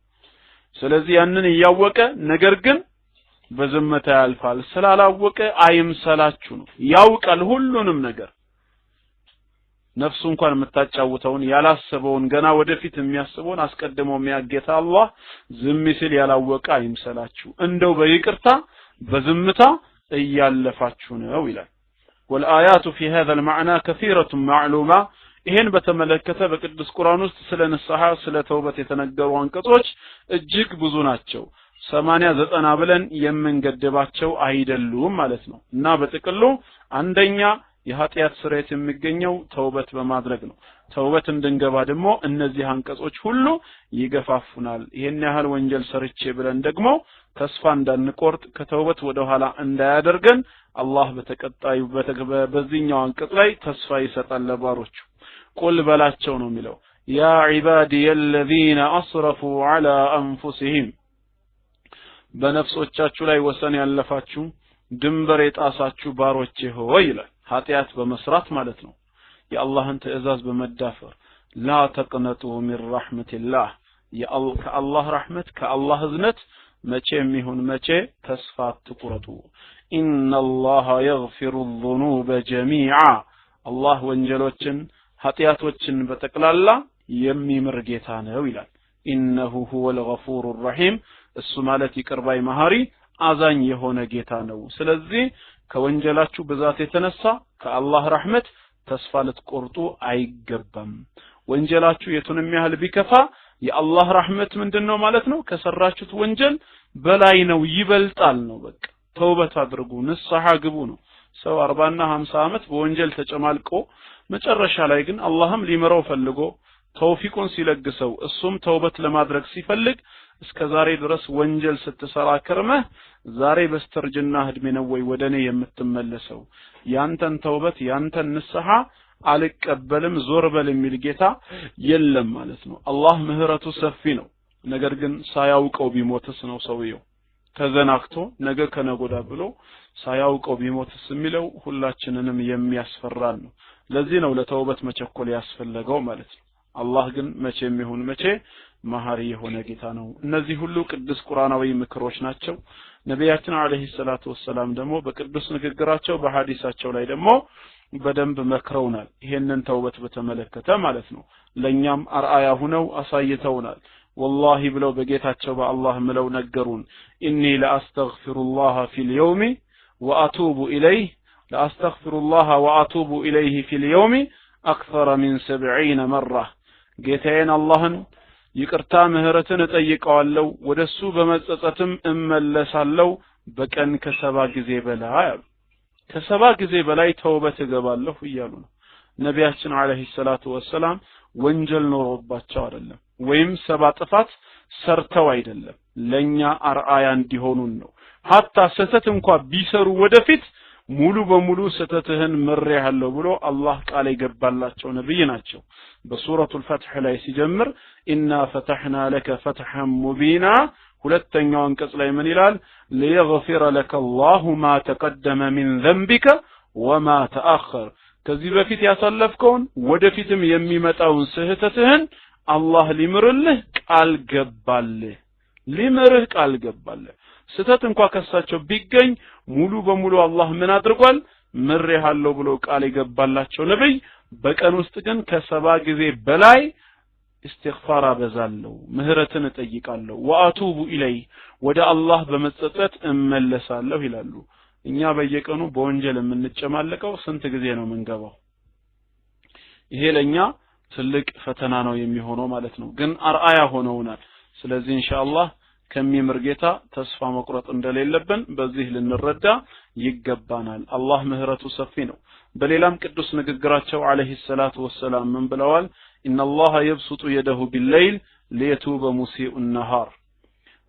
ስለዚህ ያንን ያወቀ ነገር ግን በዝምታ ያልፋል ስላላወቀ አይምሰላችሁ ነው ያውቃል ሁሉንም ነገር ነፍሱ እንኳን የምታጫውተውን ያላሰበውን ገና ወደፊት የሚያስበውን አስቀድሞ የሚያጌታ አላህ ዝም ሲል ያላወቀ አይምሰላችሁ እንደው በይቅርታ በዝምታ እያለፋችሁ ነው ይላል والآيات في هذا المعنى كثيرة معلومة ይሄን በተመለከተ በቅዱስ ቁርአን ውስጥ ስለ ንስሐ ስለ ተውበት የተነገሩ አንቀጾች እጅግ ብዙ ናቸው 80 90 ብለን የምንገድባቸው አይደሉም ማለት ነው እና በጥቅሉ አንደኛ የኃጢአት ስርየት የሚገኘው ተውበት በማድረግ ነው ተውበት እንድንገባ ደግሞ እነዚህ አንቀጾች ሁሉ ይገፋፉናል ይሄን ያህል ወንጀል ሰርቼ ብለን ደግሞ ተስፋ እንዳንቆርጥ ከተውበት ወደ ኋላ እንዳያደርገን አላህ በተቀጣዩ በዚህኛው አንቀጽ ላይ ተስፋ ይሰጣል ለባሮቹ ቁል በላቸው ነው የሚለው ያ ዒባዲየ الذين اسرفوا على انفسهم በነፍሶቻችሁ ላይ ወሰን ያለፋችሁ ድንበር የጣሳችሁ ባሮቼ ሆይ ይላል ኃጢአት በመስራት ማለት ነው የአላህን ትእዛዝ በመዳፈር لا تقنطوا من رحمة الله ከአላህ ረህመት ከአላህ እዝነት መቼም ይሁን መቼ ተስፋ አትቁረጡ إن الله يغفر الذنوب جميعا الله ወንጀሎችን ኃጢአቶችን በተቀላላ የሚምር ጌታ ነው ይላል إنه هو الغفور الرحيم እሱ ማለት ይቅርባይ መሐሪ አዛኝ የሆነ ጌታ ነው ስለዚህ ከወንጀላችሁ ብዛት የተነሳ ከአላህ ረህመት ተስፋ ልትቆርጡ አይገባም ወንጀላችሁ የቱንም ያህል ቢከፋ የአላህ ረህመት ምንድነው ማለት ነው ከሰራችሁት ወንጀል በላይ ነው ይበልጣል ነው በቃ ተውበት አድርጉ ንስሐ ግቡ ነው ሰው 40 እና 50 ዓመት በወንጀል ተጨማልቆ መጨረሻ ላይ ግን አላህም ሊመረው ፈልጎ ተውፊቁን ሲለግሰው እሱም ተውበት ለማድረግ ሲፈልግ እስከዛሬ ድረስ ወንጀል ስትሰራ ከርመህ ዛሬ በስተርጅና እድሜ ነው ወይ ወደኔ የምትመለሰው ያንተን ተውበት ያንተን ንስሐ አልቀበልም ዞር በል የሚል ጌታ የለም ማለት ነው አላህ ምህረቱ ሰፊ ነው ነገር ግን ሳያውቀው ቢሞትስ ነው ሰውየው ተዘናክቶ ነገ ከነጎዳ ብሎ ሳያውቀው ቢሞትስ የሚለው ሁላችንንም የሚያስፈራን ነው ለዚህ ነው ለተውበት መቸኮል ያስፈልገው ማለት ነው አላህ ግን መቼም ይሁን መቼ መሐሪ የሆነ ጌታ ነው እነዚህ ሁሉ ቅዱስ ቁርአናዊ ምክሮች ናቸው ነብያችን አለይሂ ሰላቱ ወሰለም ደግሞ በቅዱስ ንግግራቸው በሐዲሳቸው ላይ ደግሞ በደንብ መክረውናል ይሄንን ተውበት በተመለከተ ማለት ነው ለኛም አርአያ ሆነው አሳይተውናል والله ብለው በጌታቸው በአላህ ምለው ነገሩን ኢኒ ለአስተግፊሩላህ ፊል የውሚ ወአቱቡ ኢለይህ ለአስተግፊሩላህ ወአቱቡ ኢለይህ ፊል የውሚ አክثر من 70 مرة ጌታዬን አላህን ይቅርታ ምህረትን እጠይቀዋለሁ ወደሱ በመጸጸትም እመለሳለሁ በቀን ከ70 ጊዜ በላይ ከ70 ጊዜ በላይ ተውበት እገባለሁ ይያሉ ነው ነብያችን አለይሂ ሰላቱ ወሰለም ወንጀል ኖሮባቸው አይደለም ወይም 70 ጥፋት ሰርተው አይደለም ለኛ አርአያ እንዲሆኑን ነው hatta ሰተት እንኳን ቢሰሩ ወደፊት ሙሉ በሙሉ ሰተትህን መርያለሁ ብሎ አላህ ቃል ይገባላቸው ነብይ ናቸው በሱረቱል ፈትህ ላይ ሲጀምር ኢና ፈተህና ለከ ፈትሐን ሙቢና ሁለተኛው አንቀጽ ላይ ምን ይላል ለይግፊረ ለከ አላሁ ማ ተቀደመ ሚን ዘንቢከ ወማ ተአኸር ከዚህ በፊት ያሳለፍከውን ወደፊትም የሚመጣውን ስህተትህን አላህ ሊምርልህ ቃል ገባልህ ሊምርህ ቃል ገባልህ ስተት እንኳን ከሳቸው ቢገኝ ሙሉ በሙሉ አላህ ምን አድርጓል ምርያለሁ ብሎ ቃል ይገባላቸው ነብይ በቀን ውስጥ ግን ከ70 ጊዜ በላይ استغفار አበዛለሁ ምህረትን እጠይቃለሁ ወአቱቡ ኢለይ ወደ አላህ በመጸጸት እመለሳለሁ ይላሉ እኛ በየቀኑ በወንጀል የምንጨማለቀው ስንት ጊዜ ነው መንገባው ይሄ ለኛ ትልቅ ፈተና ነው የሚሆነው ማለት ነው ግን አርአያ ሆነውናል ስለዚህ ኢንሻአላህ ከሚምር ጌታ ተስፋ መቁረጥ እንደሌለብን በዚህ ልንረዳ ይገባናል አላህ ምህረቱ ሰፊ ነው በሌላም ቅዱስ ንግግራቸው አለይሂ ሰላቱ ወሰለም ምን ብለዋል ኢነላህ يبسط يده بالليل ليتوب مسيء النهار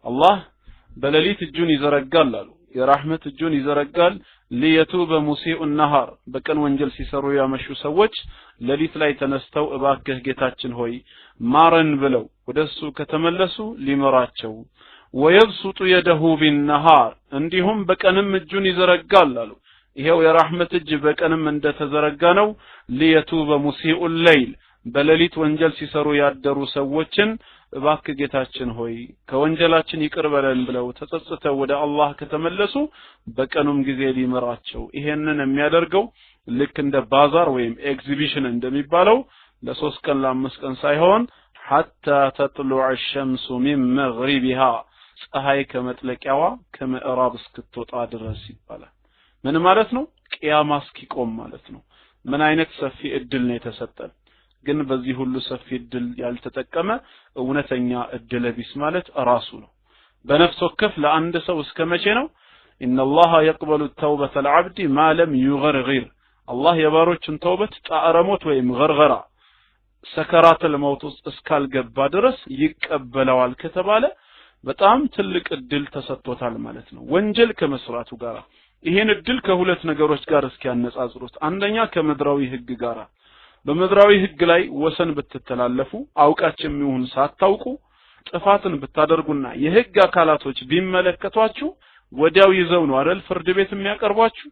አላህ በሌሊት እጁን ይዘረጋል አሉ የራህመት እጁን ይዘረጋል ليتوب مسيء النهار በቀን ወንጀል ሲሰሩ ያመሹ ሰዎች ሌሊት ላይ ተነስተው እባክህ ጌታችን ሆይ ማረን ብለው ወደሱ ከተመለሱ ሊመራቸው ويبسط يده بالنهار እንዲሁም በቀንም እጁን ይዘረጋል አሉ ይሄው የራህመት እጅ በቀንም እንደተዘረጋ ነው ليتوب مسيء الليل በሌሊት ወንጀል ሲሰሩ ያደሩ ሰዎችን እባክህ ጌታችን ሆይ ከወንጀላችን ይቅር በለን ብለው ተጸጽተው ወደ አላህ ከተመለሱ በቀኑም ጊዜ ሊመራቸው ይሄንን የሚያደርገው ልክ እንደ ባዛር ወይም ኤግዚቢሽን እንደሚባለው ለ3 ቀን ለ5 ቀን ሳይሆን حتى تطلع الشمس من مغربها ፀሐይ ከመጥለቂያዋ ከምዕራብ እስክትወጣ ድረስ ይባላል ምን ማለት ነው ቂያማ እስኪቆም ማለት ነው ምን አይነት ሰፊ እድል ነው የተሰጠን ግን በዚህ ሁሉ ሰፊ እድል ያልተጠቀመ እውነተኛ እድል ቢስ ማለት ራሱ ነው በነፍስ ወከፍ ለአንድ ሰው እስከመቼ ነው ኢነላህ يقبل التوبة العبد ما لم يغرغر አላህ የባሮችን ተውበት ጣዕረሞት ወይም ገርገራ ሰከራት ለሞት እስካልገባ ድረስ ይቀበለዋል ከተባለ በጣም ትልቅ እድል ተሰጥቶታል ማለት ነው ወንጀል ከመስራቱ ጋር ይሄን እድል ከሁለት ነገሮች ጋር እስኪያነጻጽሩት አንደኛ ከምድራዊ ህግ ጋር በምድራዊ ህግ ላይ ወሰን ብትተላለፉ አውቃችሁ ይሁን ሳታውቁ ጥፋትን ብታደርጉና የህግ አካላቶች ቢመለከቷችሁ ወዲያው ይዘው ነው አይደል ፍርድ ቤት የሚያቀርቧችሁ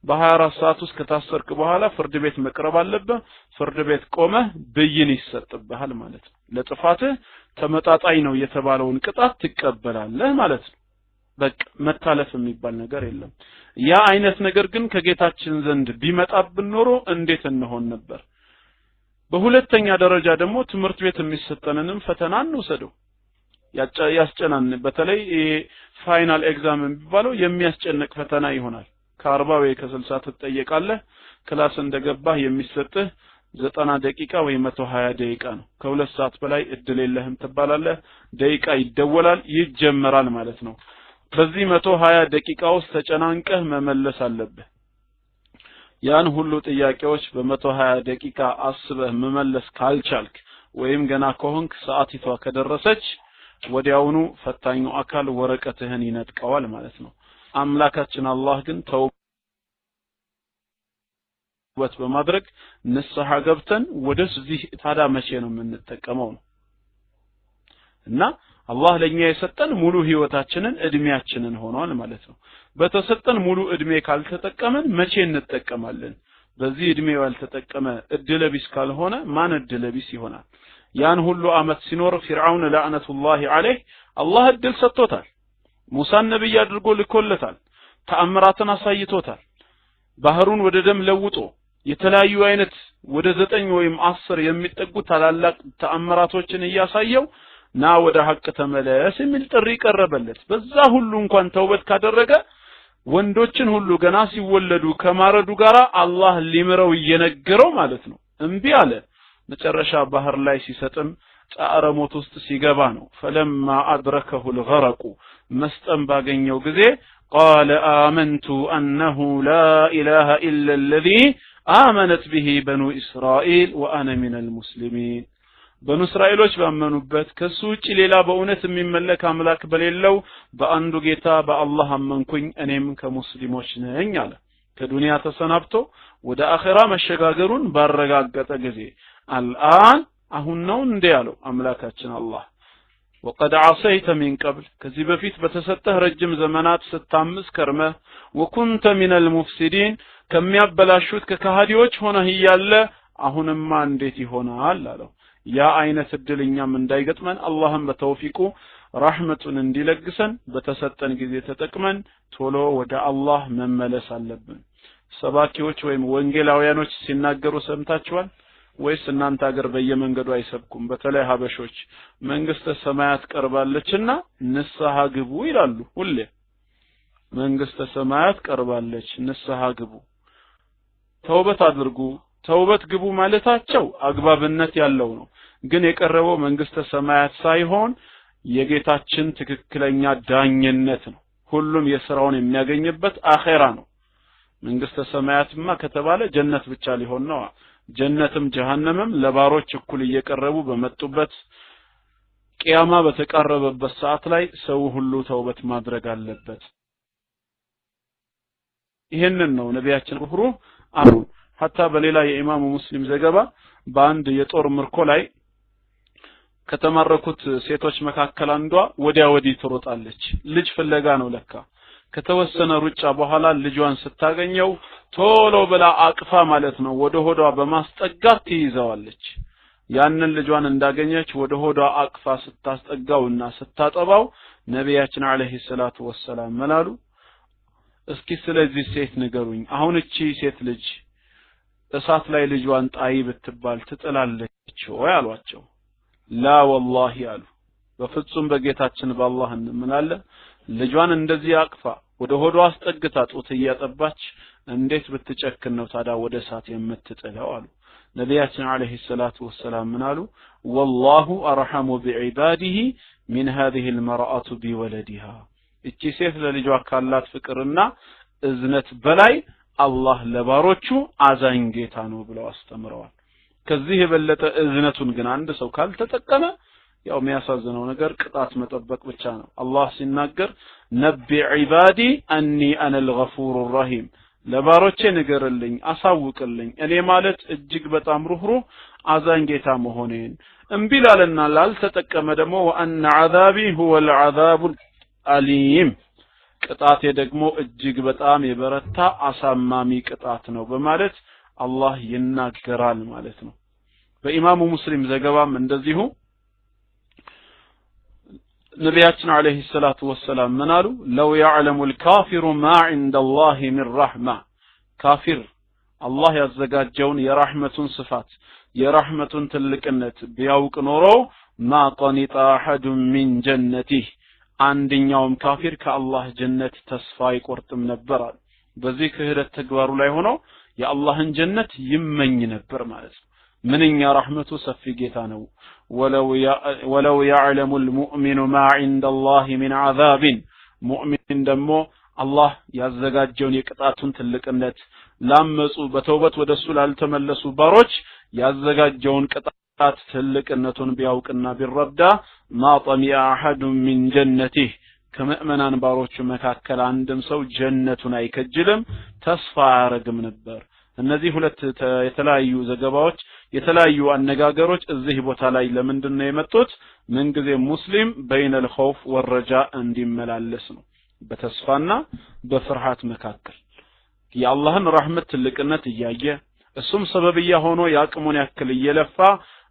በ24 ሰዓት ውስጥ ከታሰርክ በኋላ ፍርድ ቤት መቅረብ አለበት ፍርድ ቤት ቆመህ ብይን ይሰጥብሃል ማለት ነው ለጥፋትህ ተመጣጣኝ ነው የተባለውን ቅጣት ትቀበላለህ ማለት ነው በቃ መታለፍ የሚባል ነገር የለም ያ አይነት ነገር ግን ከጌታችን ዘንድ ቢመጣብን ኖሮ እንዴት እንሆን ነበር በሁለተኛ ደረጃ ደግሞ ትምህርት ቤት የሚሰጠንንም ፈተና እንውሰደው ያስጨናን በተለይ ፋይናል ኤግዛም የሚባለው የሚያስጨንቅ ፈተና ይሆናል ከ40 ወይ ከ60 ትጠየቃለህ ክላስ እንደገባህ የሚሰጥህ 90 ደቂቃ ወይ 120 ደቂቃ ነው። ከሁለት ሰዓት በላይ እድል የለህም ትባላለህ። ደቂቃ ይደወላል፣ ይጀመራል ማለት ነው። በዚህ 120 ደቂቃ ውስጥ ተጨናንቀህ መመለስ አለብህ። ያን ሁሉ ጥያቄዎች በ120 ደቂቃ አስበህ መመለስ ካልቻልክ ወይም ገና ከሆንክ ሰዓቲቷ ከደረሰች ወዲያውኑ ፈታኙ አካል ወረቀትህን ይነጥቀዋል ማለት ነው። አምላካችን አላህ ግን ተውበት በማድረግ ንስሐ ገብተን ወደዚህ ታዳ መቼ ነው የምንጠቀመው ነው። እና አላህ ለኛ የሰጠን ሙሉ ህይወታችንን እድሜያችንን ሆኗል ማለት ነው። በተሰጠን ሙሉ እድሜ ካልተጠቀመን መቼ እንጠቀማለን? በዚህ እድሜው ያልተጠቀመ እድለቢስ ካልሆነ ማን እድለቢስ ይሆናል? ያን ሁሉ አመት ሲኖር ፊርዓውን ለعنቱላሂ ዐለይህ አላህ እድል ሰጥቶታል። ሙሳን ነብይ አድርጎ ልኮለታል። ተአምራትን አሳይቶታል። ባህሩን ወደ ደም ለውጦ የተለያዩ አይነት ወደ 9 ወይም 10 የሚጠጉ ታላላቅ ተአምራቶችን እያሳየው ና ወደ ሐቅ ተመለስ የሚል ጥሪ ቀረበለት። በዛ ሁሉ እንኳን ተውበት ካደረገ ወንዶችን ሁሉ ገና ሲወለዱ ከማረዱ ጋራ አላህ ሊምረው እየነገረው ማለት ነው። እምቢ አለ። መጨረሻ ባህር ላይ ሲሰጥም ጣረ ሞት ውስጥ ሲገባ ነው። ፈለማ አድረከሁ الغرق መስጠም ባገኘው ጊዜ قال آمنت أنه لا إله إلا الذي آمنت به بنو إسرائيل وأنا من المسلمين በኑ እስራኤሎች ባመኑበት ከሱ ውጪ ሌላ በእውነት የሚመለክ አምላክ በሌለው በአንዱ ጌታ በአላህ አመንኩኝ እኔም ከሙስሊሞች ነኝ አለ። ከዱንያ ተሰናብቶ ወደ አኺራ መሸጋገሩን ባረጋገጠ ጊዜ አልአን አሁን ነው እንደ ያለው አምላካችን አላህ وقد عصيت من قبل ከዚህ በፊት በተሰጠህ ረጅም ዘመናት ስታምስ ከርመህ وكنت من المفسدين ከሚያበላሹት ከካህዲዎች ሆነህ ያለ አሁንማ እንዴት ይሆናል አለው። ያ አይነት እድልኛም እንዳይገጥመን አላህም በተውፊቁ ረህመቱን እንዲለግሰን በተሰጠን ጊዜ ተጠቅመን ቶሎ ወደ አላህ መመለስ አለብን። ሰባኪዎች ወይም ወንጌላውያኖች ሲናገሩ ሰምታችኋል ወይስ እናንተ ሀገር በየመንገዱ አይሰብኩም? በተለይ ሀበሾች መንግስተ ሰማያት ቀርባለችና ንስሐ ግቡ ይላሉ። ሁሌ መንግስተ ሰማያት ቀርባለች ንስሐ ግቡ፣ ተውበት አድርጉ፣ ተውበት ግቡ ማለታቸው አግባብነት ያለው ነው። ግን የቀረበው መንግስተ ሰማያት ሳይሆን የጌታችን ትክክለኛ ዳኝነት ነው። ሁሉም የሥራውን የሚያገኝበት አኺራ ነው። መንግስተ ሰማያትማ ከተባለ ጀነት ብቻ ሊሆን ነው። ጀነትም ጀሃነምም ለባሮች እኩል እየቀረቡ በመጡበት ቂያማ በተቃረበበት ሰዓት ላይ ሰው ሁሉ ተውበት ማድረግ አለበት። ይሄንን ነው ነቢያችን ሁሩ አሉ። ሐታ በሌላ የኢማሙ ሙስሊም ዘገባ በአንድ የጦር ምርኮ ላይ ከተማረኩት ሴቶች መካከል አንዷ ወዲያ ወዲህ ትሮጣለች። ልጅ ፍለጋ ነው ለካ። ከተወሰነ ሩጫ በኋላ ልጇን ስታገኘው ቶሎ ብላ አቅፋ ማለት ነው ወደ ሆዷ በማስጠጋት ትይዘዋለች። ያንን ልጇን እንዳገኘች ወደ ሆዷ አቅፋ ስታስጠጋውና ስታጠባው ነቢያችን አለይሂ ሰላቱ ወሰላም መላሉ እስኪ ስለዚህ ሴት ንገሩኝ፣ አሁን እቺ ሴት ልጅ እሳት ላይ ልጇን ጣይ ብትባል ትጥላለች ወይ አሏቸው። ላ ወላሂ አሉ። በፍጹም በጌታችን በአላህ እንምላለን ልጇን እንደዚህ አቅፋ ወደ ሆዷ አስጠግታ ጡት እያጠባች እንዴት ብትጨክን ነው ታዲያ ወደ እሳት የምትጥለው አሉ። ነቢያችን አለይሂ ሰላቱ ወሰላም ምን አሉ? ወላሁ አርሐሙ ቢዒባዲሂ ሚን هذه المرأة بولدها እቺ ሴት ለልጇ ካላት ፍቅርና እዝነት በላይ አላህ ለባሮቹ አዛኝ ጌታ ነው ብለው አስተምረዋል። ከዚህ የበለጠ እዝነቱን ግን አንድ ሰው ካልተጠቀመ ያው የሚያሳዝነው ነገር ቅጣት መጠበቅ ብቻ ነው። አላህ ሲናገር ነቢ ዒባዲ አኒ አነል ገፉሩ ረሂም፣ ለባሮቼ ንገርልኝ አሳውቅልኝ እኔ ማለት እጅግ በጣም ሩህሩህ አዛኝ ጌታ መሆኔን። እምቢ ላለና ላልተጠቀመ ደግሞ ወአነ ዐዛቢ ሁወል ዐዛቡል አሊም፣ ቅጣቴ ደግሞ እጅግ በጣም የበረታ አሳማሚ ቅጣት ነው በማለት አላህ ይናገራል ማለት ነው። በኢማሙ ሙስሊም ዘገባም እንደዚሁ ነቢያችን አለይሂ ሰላቱ ወሰላም ምን አሉ? ለው ያዕለሙል ካፊሩ ማ ዒንደላሂ ሚን ረሕማ፣ ካፊር አላህ ያዘጋጀውን የራህመቱን ስፋት የራህመቱን ትልቅነት ቢያውቅ ኖሮ ማ ቀኒጣ አሐዱን ሚን ጀነቲህ፣ አንደኛውም ካፊር ከአላህ ጀነት ተስፋ አይቆርጥም ነበር አሉ። በዚህ ክህደት ተግባሩ ላይ ሆኖ የአላህን ጀነት ይመኝ ነበር ማለት ነው። ምንኛ ረህመቱ ሰፊ ጌታ ነው ወለው يعلم المؤمن ما عند الله من عذاب ሙእሚን ደግሞ አላህ ያዘጋጀውን የቅጣቱን ትልቅነት ላመጹ በተውበት ወደሱ ላልተመለሱ ባሮች ያዘጋጀውን ቅጣት ትልቅነቱን ቢያውቅና ቢረዳ ما طمع احد من جنته ከመእመናን ባሮቹ መካከል አንድም ሰው ጀነቱን አይከጅልም ተስፋ ያረግም ነበር እነዚህ ሁለት የተለያዩ ዘገባዎች የተለያዩ አነጋገሮች እዚህ ቦታ ላይ ለምንድን ነው የመጡት ምንጊዜ ሙስሊም بين الخوف والرجاء እንዲመላለስ ነው በተስፋና በፍርሃት መካከል የአላህን ረህመት ትልቅነት እያየ እሱም ሰበብያ ሆኖ ያቅሙን ያክል እየለፋ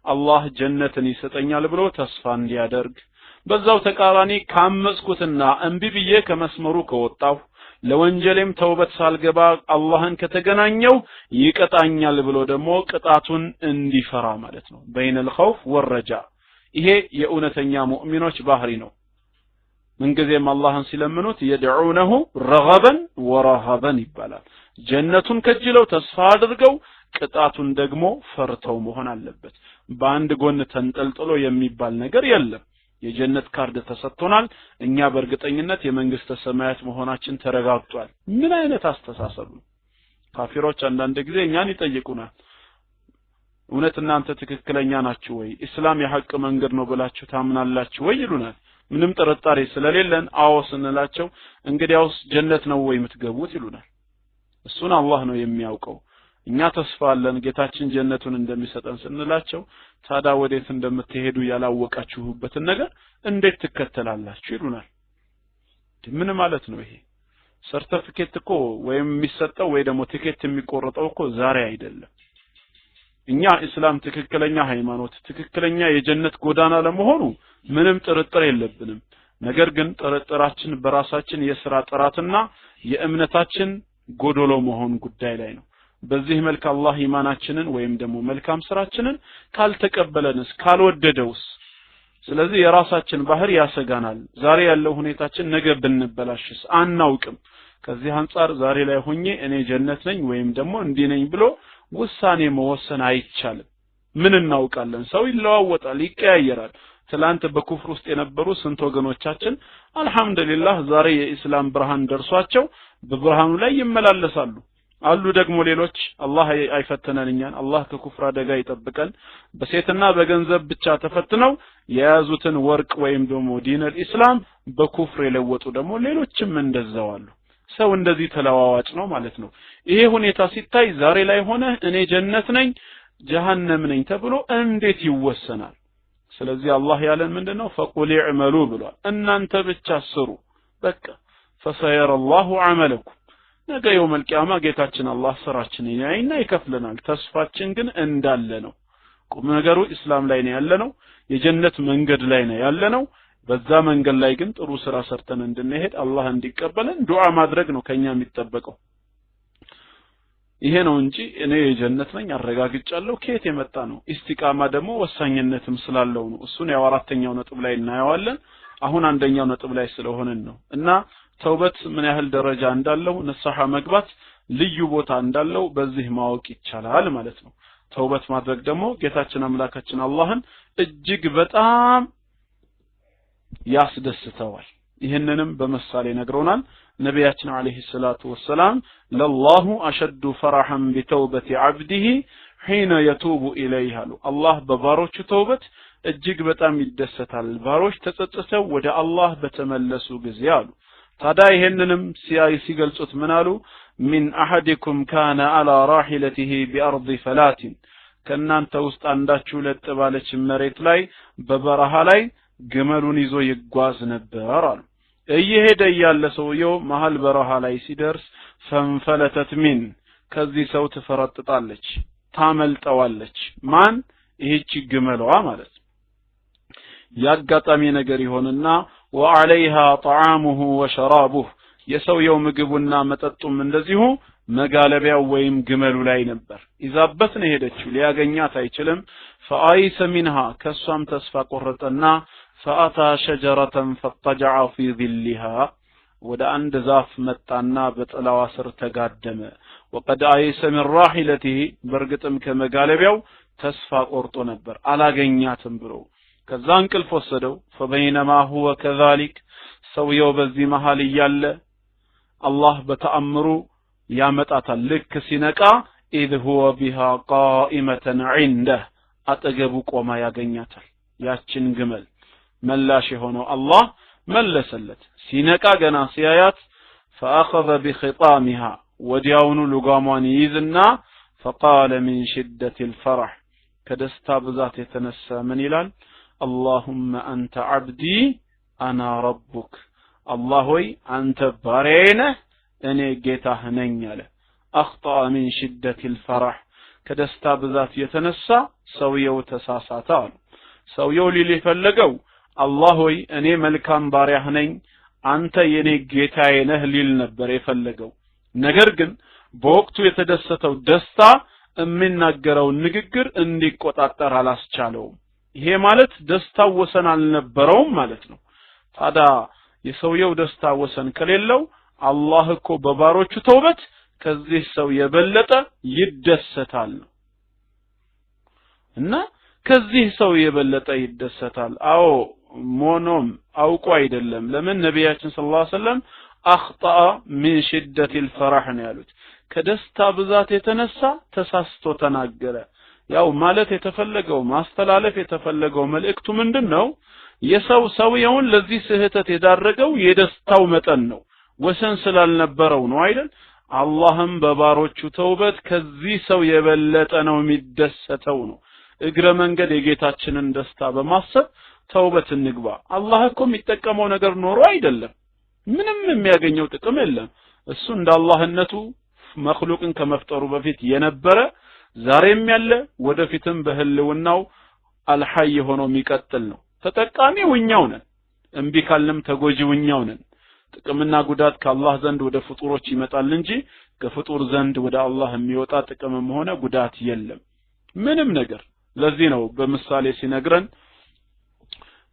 አላህ ጀነትን ይሰጠኛል ብሎ ተስፋ እንዲያደርግ በዛው ተቃራኒ ካመጽኩትና እንቢ ብዬ ከመስመሩ ከወጣው ለወንጀሌም ተውበት ሳልገባ አላህን ከተገናኘው ይቀጣኛል ብሎ ደግሞ ቅጣቱን እንዲፈራ ማለት ነው بين الخوف والرجاء ይሄ የኡነተኛ ሙእሚኖች ባህሪ ነው ምንጊዜም አላህን ሲለምኑት يدعونه رغبا ورهبا ይባላል ጀነቱን ከጅለው ተስፋ አድርገው ቅጣቱን ደግሞ ፈርተው መሆን አለበት በአንድ ጎን ተንጠልጥሎ የሚባል ነገር የለም የጀነት ካርድ ተሰጥቶናል እኛ በእርግጠኝነት የመንግስተ ሰማያት መሆናችን ተረጋግጧል ምን አይነት አስተሳሰብ ነው ካፊሮች አንዳንድ ጊዜ እኛን ይጠይቁናል እውነት እናንተ ትክክለኛ ናችሁ ወይ እስላም የሐቅ መንገድ ነው ብላችሁ ታምናላችሁ ወይ ይሉናል ምንም ጥርጣሬ ስለሌለን አዎ ስንላቸው እንግዲያውስ ጀነት ነው ወይ የምትገቡት ይሉናል እሱን አላህ ነው የሚያውቀው እኛ ተስፋ አለን ጌታችን ጀነቱን እንደሚሰጠን ስንላቸው ታዲያ ወዴት እንደምትሄዱ ያላወቃችሁበትን ነገር እንዴት ትከተላላችሁ ይሉናል ምን ማለት ነው ይሄ ሰርቲፊኬት እኮ ወይም የሚሰጠው ወይ ደግሞ ቲኬት የሚቆርጠው እኮ ዛሬ አይደለም እኛ እስላም ትክክለኛ ሃይማኖት ትክክለኛ የጀነት ጎዳና ለመሆኑ ምንም ጥርጥር የለብንም ነገር ግን ጥርጥራችን በራሳችን የሥራ ጥራትና የእምነታችን ጎዶሎ መሆን ጉዳይ ላይ ነው በዚህ መልኩ አላህ ኢማናችንን ወይም ደግሞ መልካም ስራችንን ካልተቀበለንስ ካልወደደውስ ስለዚህ የራሳችን ባህር ያሰጋናል ዛሬ ያለው ሁኔታችን ነገ ብንበላሽስ አናውቅም ከዚህ አንፃር ዛሬ ላይ ሆኜ እኔ ጀነት ነኝ ወይም ደግሞ እንዲህ ነኝ ብሎ ውሳኔ መወሰን አይቻልም ምን እናውቃለን ሰው ይለዋወጣል ይቀያየራል ትላንት በኩፍር ውስጥ የነበሩ ስንት ወገኖቻችን አልহামዱሊላህ ዛሬ የኢስላም ብርሃን ደርሷቸው በብርሃኑ ላይ ይመላለሳሉ አሉ ደግሞ ሌሎች አላህ አይፈተነንኛን አላህ ከኩፍር አደጋ ይጠብቀን በሴትና በገንዘብ ብቻ ተፈትነው የያዙትን ወርቅ ወይም ደግሞ ዲነል ኢስላም በኩፍር የለወጡ ደግሞ ሌሎችም እንደዛው አሉ ሰው እንደዚህ ተለዋዋጭ ነው ማለት ነው ይሄ ሁኔታ ሲታይ ዛሬ ላይ ሆነ እኔ ጀነት ነኝ ጀሃነም ነኝ ተብሎ እንዴት ይወሰናል ስለዚህ አላህ ያለን ምንድነው ፈቁል ይዕመሉ ብሏል እናንተ ብቻ ስሩ በቃ فسيرى الله عملكم ነገ የውመል ቂያማ ጌታችን አላህ ስራችንን ያይና ይከፍለናል ተስፋችን ግን እንዳለ ነው ቁም ነገሩ እስላም ላይ ነው ያለነው የጀነት መንገድ ላይ ነው ያለነው በዛ መንገድ ላይ ግን ጥሩ ስራ ሰርተን እንድንሄድ አላህ እንዲቀበለን ዱዓ ማድረግ ነው ከኛ የሚጠበቀው ይሄ ነው እንጂ እኔ የጀነት ነኝ አረጋግጫለሁ ከየት የመጣ ነው ኢስቲቃማ ደግሞ ወሳኝነትም ስላለው ነው እሱን ያው አራተኛው ነጥብ ላይ እናየዋለን አሁን አንደኛው ነጥብ ላይ ስለሆነን ነው እና ተውበት ምን ያህል ደረጃ እንዳለው ንስሐ መግባት ልዩ ቦታ እንዳለው በዚህ ማወቅ ይቻላል ማለት ነው ተውበት ማድረግ ደግሞ ጌታችን አምላካችን አላህን እጅግ በጣም ያስደስተዋል ይሄንንም በመሳሌ ነግሮናል ነብያችን አለይሂ ሰላቱ ወሰለም ለላሁ አሸዱ ፈራሐን ቢተውበቲ አብዲሂ ሒነ የቱቡ ኢለይሂ አላህ በባሮቹ ተውበት እጅግ በጣም ይደሰታል ባሮች ተጸጽተው ወደ አላህ በተመለሱ ጊዜ አሉ ታዲያ ይሄንንም ሲገልጹት ምን አሉ من احدكم كان على راحلته بارض فلات ከናንተ ውስጥ አንዳችሁ ለጥባለች መሬት ላይ በበረሃ ላይ ግመሉን ይዞ ይጓዝ ነበር አሉ እየሄደ ያለ ሰውየው መሃል በረሃ ላይ ሲደርስ ፈንፈለተት ሚን ከዚህ ሰው ተፈረጥጣለች ታመልጠዋለች ማን ይህች ግመሏ ማለት ያጋጣሚ ነገር ይሆንና وعليها طعامه وشرابه የሰውየው ምግቡና መጠጡም እንደዚሁ መጋለቢያው ወይም ግመሉ ላይ ነበር ይዛበት ነው ሄደችው ሊያገኛት አይችልም فايس منها ከሷም ተስፋ ቆረጠና فاتى شجره فاضطجع في ظلها ወደ አንድ ዛፍ መጣና በጥላዋ ስር ተጋደመ وقد ايس من راحلته በርግጥም ከመጋለቢያው ተስፋ ቆርጦ ነበር አላገኛትም ብሎ ከዛ እንቅልፍ ወሰደው فبينما هو كذلك ሰውየው በዚህ መሃል እያለ አላህ በተአምሩ ያመጣታል ልክ ሲነቃ إذ هو بها قائمة عنده አጠገቡ ቆማ ያገኛታል ያችን ግመል መላሽ የሆነው አላህ መለሰለት ሲነቃ ገና ሲያያት فأخذ بخطامها ወዲያውኑ ሉጋሟን ይይዝና فقال من شدة الفرح كدستا بذات يتنسى من يلال اللهم أنت عبدي أنا ربك الله وي أنت بارينه أني جيته نينياله أخطأ من شدة الفرح كدستا بذات يتنسى سويو تساساتان سويو لي فلقو الله وي أني ملكان باريه نين أنت يني جيتاينه للنبر يفلقو نجرجن بوقتو يتدستو دستا የሚናገረው ንግግር እንዲቆጣጣር አላስቻለው ይሄ ማለት ደስታው ወሰን አልነበረውም ማለት ነው ታዲያ የሰውየው ደስታ ወሰን ከሌለው አላህ እኮ በባሮቹ ተውበት ከዚህ ሰው የበለጠ ይደሰታል እና ከዚህ ሰው የበለጠ ይደሰታል አዎ ሞኖም አውቆ አይደለም ለምን ነብያችን ሰለላሁ ዐለይሂ ወሰለም አخطأ من شدة الفرح ነው ያሉት ከደስታ ብዛት የተነሳ ተሳስቶ ተናገረ ያው ማለት የተፈለገው ማስተላለፍ የተፈለገው መልእክቱ ምንድነው ሰውየውን ለዚህ ስህተት የዳረገው የደስታው መጠን ነው ወሰን ስላልነበረው ነው አይደል አላህም በባሮቹ ተውበት ከዚህ ሰው የበለጠ ነው የሚደሰተው ነው እግረ መንገድ የጌታችንን ደስታ በማሰብ ተውበት እንግባ አላህ እኮ የሚጠቀመው ነገር ኖሮ አይደለም ምንም የሚያገኘው ጥቅም የለም እሱ እንደ አላህነቱ መخلوቅን ከመፍጠሩ በፊት የነበረ ዛሬም ያለ ወደፊትም በህልውናው አልሐይ ሆኖ የሚቀጥል ነው ተጠቃሚው እኛው ነን እንቢ ካልንም ተጎጂው እኛው ነን ጥቅምና ጉዳት ከአላህ ዘንድ ወደ ፍጡሮች ይመጣል እንጂ ከፍጡር ዘንድ ወደ አላህ የሚወጣ ጥቅምም ሆነ ጉዳት የለም ምንም ነገር ለዚህ ነው በምሳሌ ሲነግረን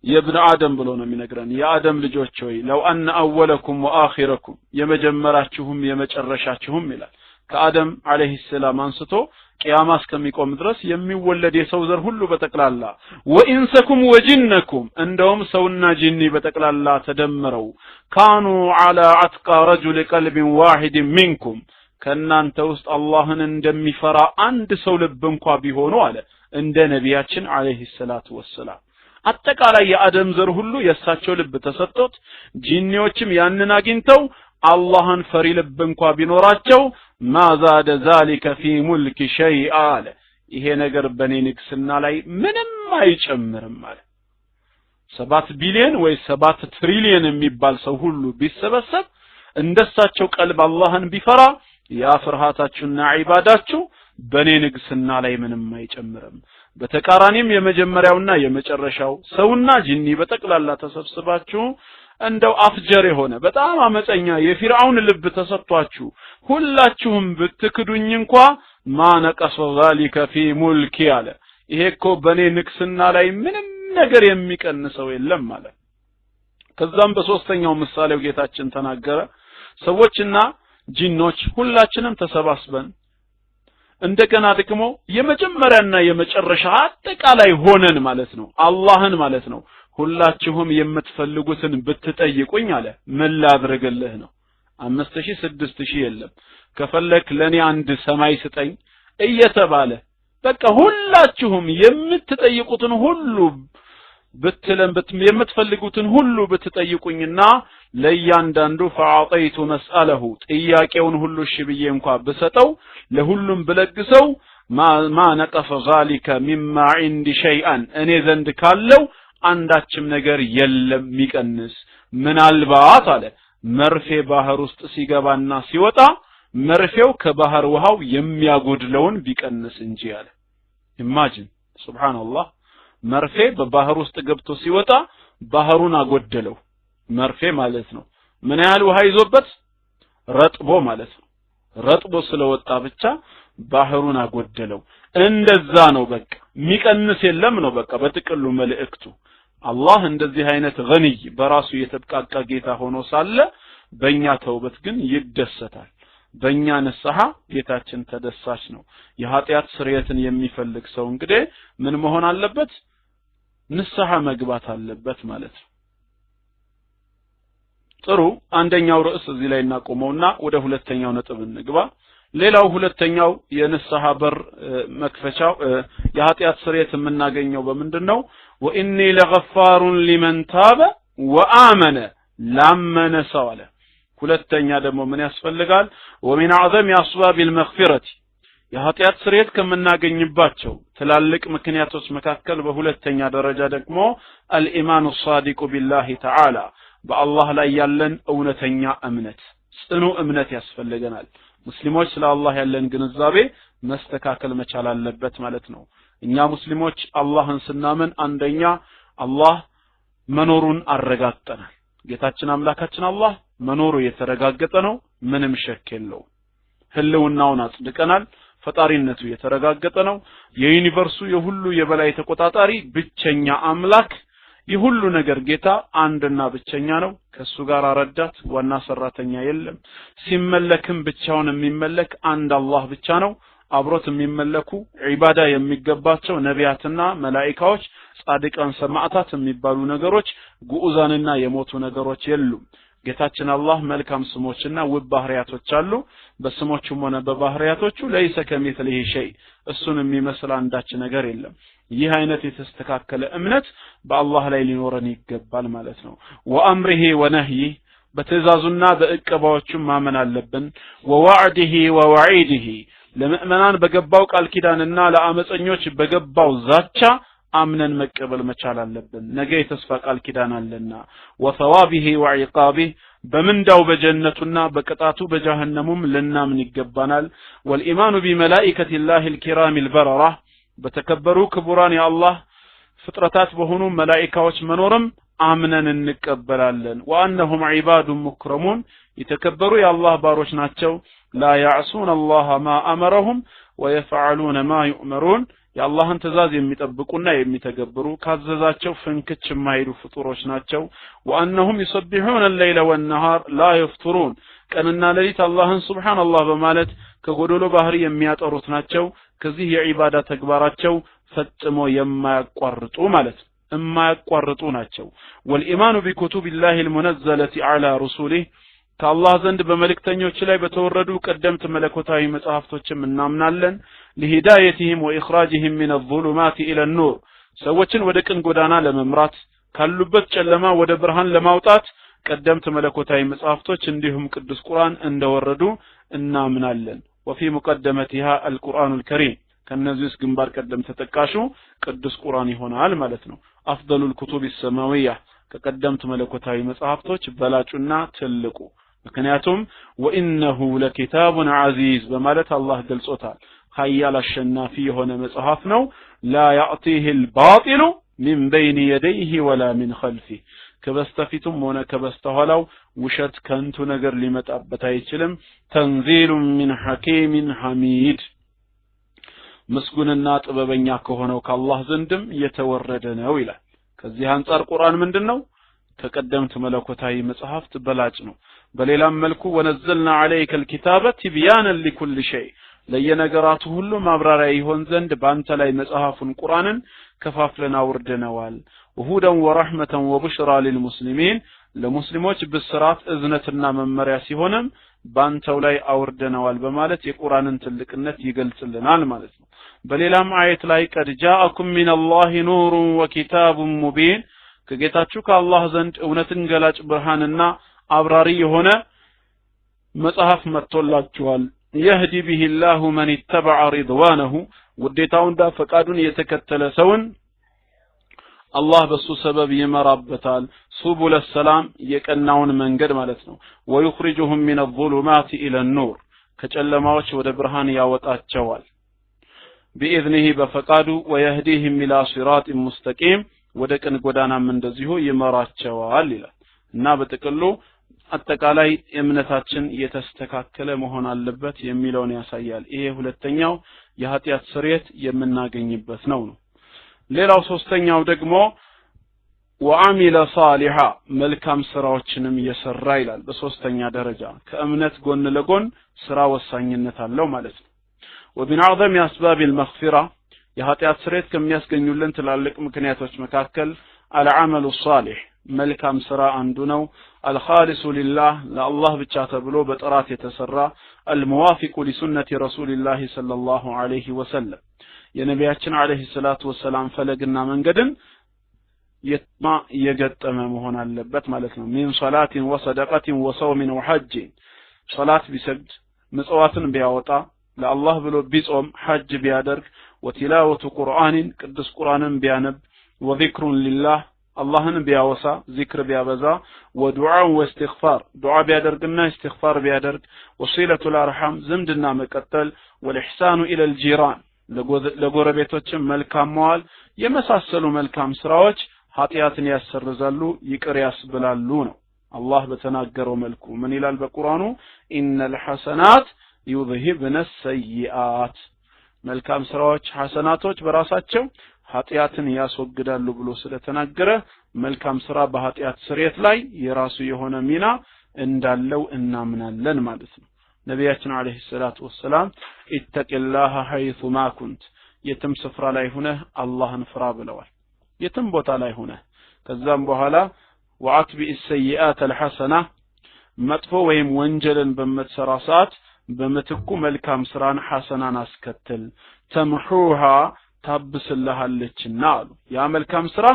የብን አደም ብሎ ነው የሚነግረን የአደም ልጆች ሆይ ለው አን አወለኩም ወአኺረኩም የመጀመራችሁም የመጨረሻችሁም ይላል ከአደም አለይሂ ሰላም አንስቶ ቂያማ እስከሚቆም ድረስ የሚወለድ የሰው ዘር ሁሉ በተቀላላ ወኢንሰኩም ወጂነኩም እንደውም ሰውና ጂኒ በተቀላላ ተደምረው ካኑ አላ አትቃ ረጁል ቀልብ ዋሂድ ሚንኩም ከናንተ ውስጥ አላህን እንደሚፈራ አንድ ሰው ልብ እንኳን ቢሆኑ አለ እንደ ነቢያችን አለይሂ ሰላቱ ወሰላም አጠቃላይ የአደም ዘር ሁሉ የሳቸው ልብ ተሰጥቶት ጂኒዎችም ያንን አግኝተው አላህን ፈሪ ልብ እንኳን ቢኖራቸው ማዛደ ذلك في ملك شيء አለ ይሄ ነገር በኔ ንግስና ላይ ምንም አይጨምርም ማለት 7 ቢሊዮን ወይ 7 ትሪሊዮን የሚባል ሰው ሁሉ ቢሰበሰብ እንደሳቸው ቀልብ አላህን ቢፈራ ያ ፍርሃታችሁና ዒባዳችሁ በኔ ንግስና ላይ ምንም አይጨምርም በተቃራኒም የመጀመሪያውና የመጨረሻው ሰውና ጂኒ በተቀላላ ተሰብስባችሁ እንደው አፍጀር የሆነ በጣም አመፀኛ የፊርዓውን ልብ ተሰጥቷችሁ ሁላችሁም ብትክዱኝ እንኳን ማነቀሰ ذلك في ملك አለ ይሄኮ በኔ ንግስና ላይ ምንም ነገር የሚቀንሰው የለም ማለት ከዛም በሶስተኛው ምሳሌው ጌታችን ተናገረ ሰዎችና ጂኖች ሁላችንም ተሰባስበን እንደገና ደግሞ የመጀመሪያና የመጨረሻ አጠቃላይ ሆነን ማለት ነው አላህን ማለት ነው ሁላችሁም የምትፈልጉትን ብትጠይቁኝ አለ ምን ላድርግልህ ነው 5000 6000 የለም ከፈለክ ለኔ አንድ ሰማይ ስጠኝ እየተባለ በቃ ሁላችሁም የምትጠይቁትን ሁሉ የምትፈልጉትን ሁሉ ብትጠይቁኝና ለያንዳንዱ ፈአጠይቱ መስአለሁ ጥያቄውን ሁሉ ሽብዬ እንኳን በሰጠው ለሁሉም ብለግሰው ማ ነቀፈ ذلك مما عندي شيئا እኔ ዘንድ ካለው አንዳችም ነገር የለም ሚቀንስ ምናልባት አለ መርፌ ባህር ውስጥ ሲገባና ሲወጣ መርፌው ከባህር ውሃው የሚያጎድለውን ቢቀንስ እንጂ አለ ኢማጂን ሱብሃንአላህ መርፌ በባህር ውስጥ ገብቶ ሲወጣ ባህሩን አጎደለው መርፌ ማለት ነው ምን ያህል ውሃ ይዞበት ረጥቦ ማለት ነው ረጥቦ ስለወጣ ብቻ ባህሩን አጎደለው እንደዛ ነው በቃ ሚቀንስ የለም ነው በቃ በጥቅሉ መልእክቱ አላህ እንደዚህ አይነት ገኒይ በራሱ የተብቃቃ ጌታ ሆኖ ሳለ በእኛ ተውበት ግን ይደሰታል በእኛ ንስሐ ጌታችን ተደሳች ነው። የኃጢአት ስርየትን የሚፈልግ ሰው እንግዲህ ምን መሆን አለበት? ንስሐ መግባት አለበት ማለት ነው። ጥሩ አንደኛው ርዕስ እዚህ ላይ እናቆመውና ወደ ሁለተኛው ነጥብ እንግባ። ሌላው ሁለተኛው የንስሐ በር መክፈቻው የኃጢአት ስርየት የምናገኘው በምንድነው? ወኢኒ ለገፋሩን ሊመን ታበ ወአመነ ላመነ ሰው አለ። ሁለተኛ ደግሞ ምን ያስፈልጋል? ወሚን አዕዘም አስባብ المغفرة የኃጢአት ስርየት ከምናገኝባቸው ትላልቅ ምክንያቶች መካከል በሁለተኛ ደረጃ ደግሞ አልኢማኑ الصادق بالله تعالى በአላህ ላይ ያለን እውነተኛ እምነት ጽኑ እምነት ያስፈልገናል። ሙስሊሞች ስለ አላህ ያለን ግንዛቤ መስተካከል መቻል አለበት ማለት ነው። እኛ ሙስሊሞች አላህን ስናምን አንደኛ አላህ መኖሩን አረጋግጠናል። ጌታችን አምላካችን አላህ መኖሩ የተረጋገጠ ነው፣ ምንም ሸክ የለው። ህልውናውን አጽድቀናል፣ ፈጣሪነቱ የተረጋገጠ ነው። የዩኒቨርሱ የሁሉ የበላይ ተቆጣጣሪ ብቸኛ አምላክ የሁሉ ነገር ጌታ አንድና ብቸኛ ነው። ከሱ ጋር ረዳት ዋና ሰራተኛ የለም። ሲመለክም ብቻውን የሚመለክ አንድ አላህ ብቻ ነው። አብሮት የሚመለኩ ዒባዳ የሚገባቸው ነቢያትና መላእክቶች፣ ጻድቃን፣ ሰማዕታት የሚባሉ ነገሮች፣ ጉኡዛንና የሞቱ ነገሮች የሉም። ጌታችን አላህ መልካም ስሞችና ውብ ባህሪያቶች አሉ። በስሞቹም ሆነ በባህሪያቶቹ ለይሰ ከሚስሊሂ ሸይ እሱን የሚመስል አንዳች ነገር የለም። ይህ አይነት የተስተካከለ እምነት በአላህ ላይ ሊኖረን ይገባል ማለት ነው። ወአምሪሂ ወነህይ በትእዛዙና በእቀባዎቹ ማመን አለብን። ወወዕዲሂ ወወዒዲሂ ለምእመናን በገባው ቃል ኪዳንና ለአመፀኞች በገባው ዛቻ አምነን መቀበል መቻል አለብን። ነገ የተስፋ ቃል ኪዳን አለና ወሰዋቢሂ ወዒቃቢሂ በምንዳው በጀነቱና በቅጣቱ በጀሃነሙም ልናምን ይገባናል። ወልኢማኑ ቢመላኢከቲላሂ الكرام البررة በተከበሩ ክቡራን የአላህ ፍጥረታት በሆኑ መላእክቶች መኖርም አምነን እንቀበላለን። ወአንነሁም ዒባዱን ሙክረሙን የተከበሩ የአላህ ባሮች ናቸው። ላ ያዕሱን አላህ ማ አመረሁም ወየፍዐሉነ ማ ዩእመሩን የአላህን ትእዛዝ የሚጠብቁና የሚተገብሩ ካዘዛቸው ፍንክች የማይሉ ፍጡሮች ናቸው። ወአንነሁም ይሰቢሑነ الليل والنهار لا يفترون ቀንና ሌሊት አላህን ሱብሃንአላህ በማለት ከጎዶሎ ባህሪ የሚያጠሩት ናቸው። ከዚህ የዒባዳ ተግባራቸው ፈጽሞ የማያቋርጡ ማለት የማያቋርጡ ናቸው። ወልኢማኑ ቢኩቱቢላሂ المنزلة على رسله ከአላህ ዘንድ በመልእክተኞች ላይ በተወረዱ ቀደምት መለኮታዊ መጽሐፍቶችም እናምናለን። ለሂዳየቲሂም ወኢኽራጅሂም ሚነ الظሉማት ኢለ الኑር ሰዎችን ወደ ቅን ጎዳና ለመምራት ካሉበት ጨለማ ወደ ብርሃን ለማውጣት ቀደምት መለኮታዊ መጽሐፍቶች እንዲሁም ቅዱስ ቁርአን እንደወረዱ እናምናለን። ወፊ ሙቀደመቲሃ القرآن الكريم ከነዚህ ግንባር ቀደም ተጠቃሹ ቅዱስ ቁርአን ይሆናል ማለት ነው። አፍደሉል ኩቱብ السماوية ከቀደምት መለኮታዊ መጽሐፍቶች በላጩና ትልቁ ምክንያቱም ወኢነሁ ለኪታቡን ዐዚዝ በማለት አላህ ገልጾታል። ኃያል አሸናፊ የሆነ መጽሐፍ ነው። ላ ያዕቲሂ الባጢሉ ሚን በይኒ የደይሂ ወላ ሚን ኸልፊሂ ከበስተፊቱም ሆነ ከበስተኋላው ውሸት ከንቱ ነገር ሊመጣበት አይችልም። ተንዚሉን ሚን ሐኪሚን ሐሚድ ምስጉንና ጥበበኛ ከሆነው ከአላህ ዘንድም የተወረደ ነው ይላል። ከዚህ አንፃር ቁርአን ምንድነው? ከቀደምት መለኮታዊ መጽሐፍት በላጭ ነው። በሌላም መልኩ ወነዘልና ዐለይከ الكتاب تبيانا لكل شيء ለየነገራቱ ሁሉ ማብራሪያ ይሆን ዘንድ ባንተ ላይ መጽሐፉን ቁርአንን ከፋፍለን አውርደነዋል። ወሁደን ወረሕመተን ወቡሽራ للمسلمين ለሙስሊሞች ብስራት እዝነትና መመሪያ ሲሆንም ባንተው ላይ አውርደነዋል በማለት የቁርአንን ትልቅነት ይገልጽልናል ማለት ነው። በሌላም አየት ላይ ቀድ ጃአኩም ሚነላሂ ኑሩን ወኪታቡን ሙቢን ከጌታችሁ ከአላህ ዘንድ እውነትን ገላጭ ብርሃንና አብራሪ የሆነ መጽሐፍ መጥቶላችኋል። የህዲ ቢሂላሁ መን ኢተበዐ ሪድዋነሁ ውዴታውንና ፈቃዱን የተከተለ ሰውን አላህ በሱ ሰበብ ይመራበታል። ሱቡለ ሰላም የቀናውን መንገድ ማለት ነው። ወይኽሪጁሁም ሚነ الظሉማት ኢለ الኑር ከጨለማዎች ወደ ብርሃን ያወጣቸዋል بإذنه በፈቃዱ ወየህዲህም ኢላ ሲራጥ ሙስተቂም ወደ ቅን ጎዳናም እንደዚሁ ይመራቸዋል ይላል። እና በጥቅሉ አጠቃላይ እምነታችን የተስተካከለ መሆን አለበት የሚለውን ያሳያል። ይሄ ሁለተኛው የኃጢአት ስርየት የምናገኝበት ነው። ሌላው ሶስተኛው ደግሞ ወአሚለ ሷሊሃ መልካም ስራዎችንም የሰራ ይላል በሶስተኛ ደረጃ ከእምነት ጎን ለጎን ስራ ወሳኝነት አለው ማለት ነው ومن اعظم اسباب المغفرة የኃጢአት ስርየት ከሚያስገኙልን ትላልቅ ምክንያቶች መካከል العمل الصالح መልካም ስራ አንዱ ነው الخالص لله ለአላህ ብቻ ተብሎ በጥራት የተሰራ الموافق لسنة رسول الله صلى الله عليه وسلم የነቢያችን አለይሂ ሰላቱ ወሰላም ፈለግና መንገድን የገጠመ መሆን አለበት ማለት ነው من صلاة وصدقة وصوم وحج صلاة ቢሰግድ ምጽዋትን ቢያወጣ ለአላህ ብሎ ቢጾም ሐጅ ቢያደርግ وتلاوة قرآن ቅዱስ ቁርአንን ቢያነብ وذكر لله اللهን ቢያወሳ ዚክር ቢያበዛ ودعاء واستغفار دعاء ቢያደርግና استغفار ቢያደርግ وصلة الارحام ዝምድና መቀጠል والإحسان إلى الجيران ለጎረቤቶችም መልካም መዋል የመሳሰሉ መልካም ስራዎች ኃጢአትን ያሰርዛሉ ይቅር ያስብላሉ ነው አላህ በተናገረው መልኩ ምን ይላል በቁርአኑ ኢነል ሐሰናት يذهبن السيئات መልካም ስራዎች ሐሰናቶች በራሳቸው ኃጢአትን ያስወግዳሉ ብሎ ስለተናገረ መልካም ስራ በኃጢአት ስርየት ላይ የራሱ የሆነ ሚና እንዳለው እናምናለን ማለት ነው ነቢያችን አለይሂ ሰላቱ ወሰላም ኢተቂላህ ሐይሱ ማ ኩንት የትም ስፍራ ላይ ሆነህ አላህን ፍራ ብለዋል የትም ቦታ ላይ ሆነህ ከዛም በኋላ ወአትቢ السيئات الحسنة መጥፎ ወይም ወንጀልን በመትሰራ ሰዓት በመትኩ መልካም ስራን ሐሰናን አስከተል ተምሑሃ ታብስልሃለችና አሉ ያ መልካም ስራ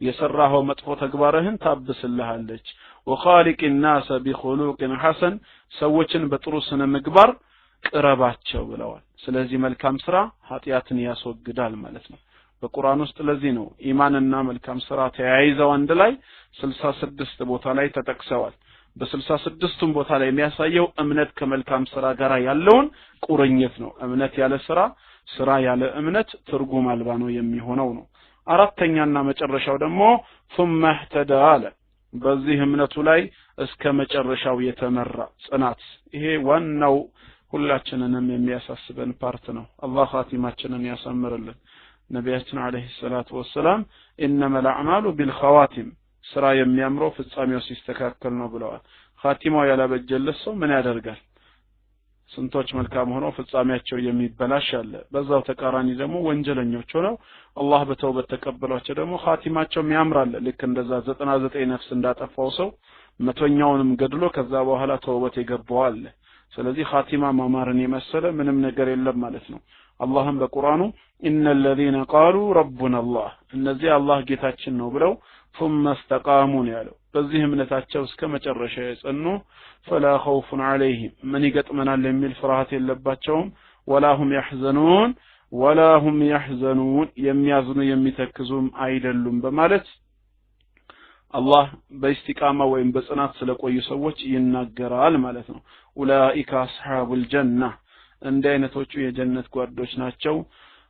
የሰራኸው መጥፎ ተግባርህን ታብስልሃለች وخالق الناس بخلق حسن ሰዎችን በጥሩ ስነ ምግባር ቅረባቸው ብለዋል ስለዚህ መልካም ስራ ኃጢአትን ያስወግዳል ማለት ነው በቁርአን ውስጥ ለዚህ ነው ኢማንና መልካም ስራ ተያይዘው አንድ ላይ 66 ቦታ ላይ ተጠቅሰዋል በ66ቱም ቦታ ላይ የሚያሳየው እምነት ከመልካም ስራ ጋር ያለውን ቁርኝት ነው እምነት ያለ ስራ ስራ ያለ እምነት ትርጉም አልባ ነው የሚሆነው ነው አራተኛና መጨረሻው ደግሞ ثم اهتدى በዚህ እምነቱ ላይ እስከ መጨረሻው የተመራ ጽናት ይሄ ዋናው ሁላችንንም የሚያሳስበን ፓርት ነው አላህ ኻቲማችንን ያሳምርልን ነቢያችን አለይሂ ሰላቱ ወሰላም انما الاعمال بالخواتم ስራ የሚያምረው ፍጻሜው ሲስተካከል ነው ብለዋል ኻቲማው ያላበጀለት ሰው ምን ያደርጋል ስንቶች መልካም ሆነው ፍጻሜያቸው የሚበላሽ አለ በዛው ተቃራኒ ደግሞ ወንጀለኞች ሆነው አላህ በተውበት ተቀበሏቸው ደግሞ ኻቲማቸው ያምራል ልክ እንደዛ 99 ነፍስ እንዳጠፋው ሰው መቶኛውንም ገድሎ ከዛ በኋላ ተውበት ይገባዋል ስለዚህ ኻቲማ ማማርን የመሰለ ምንም ነገር የለም ማለት ነው አላህም በቁርአኑ ኢነል ለዚነ ቃሉ ረቡና አላህ እነዚህ አላህ ጌታችን ነው ብለው ثم استقاموا ያለው በዚህ እምነታቸው እስከ መጨረሻ የጸኑ فلا خوف عليهم من ይገጥመናል የሚል ፍርሃት የለባቸውም ولا هم يحزنون የሚያዝኑ የሚተክዙም አይደሉም በማለት አላህ በእስቲቃማ ወይም በጽናት ስለቆዩ ሰዎች ይናገራል ማለት ነው ኡላኢከ አስሐቡል ጀና እንደ አይነቶቹ የጀነት ጓዶች ናቸው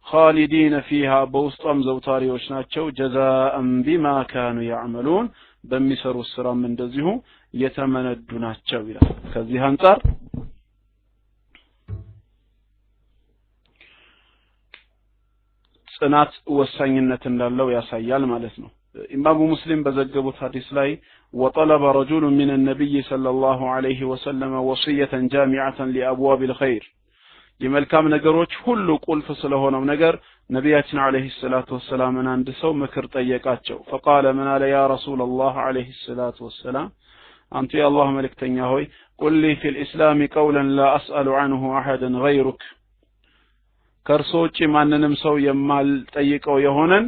خالدين فيها بوسطም ዘውታሪዎች ናቸው جزاء بما كانوا يعملون በሚሰሩ ስራም እንደዚሁ የተመነዱ ናቸው ይላል ከዚህ አንፃር ጽናት ወሳኝነት እንዳለው ያሳያል ማለት ነው ኢማሙ ሙስሊም በዘገቡት ሐዲስ ላይ وطلب رجل من النبي صلى الله عليه وسلم وصية جامعة لأبواب الخير የመልካም ነገሮች ሁሉ ቁልፍ ስለሆነው ነገር ነቢያችን አለይሂ ሰላቱ ወሰላም አንድ ሰው ምክር ጠየቃቸው فقال من على يا رسول الله عليه الصلاه والسلام አንተ የአላህ መልእክተኛ ሆይ قل لي في الاسلام قولا لا اسال عنه احدا غيرك ከርሶች ማንንም ሰው የማልጠይቀው የሆነን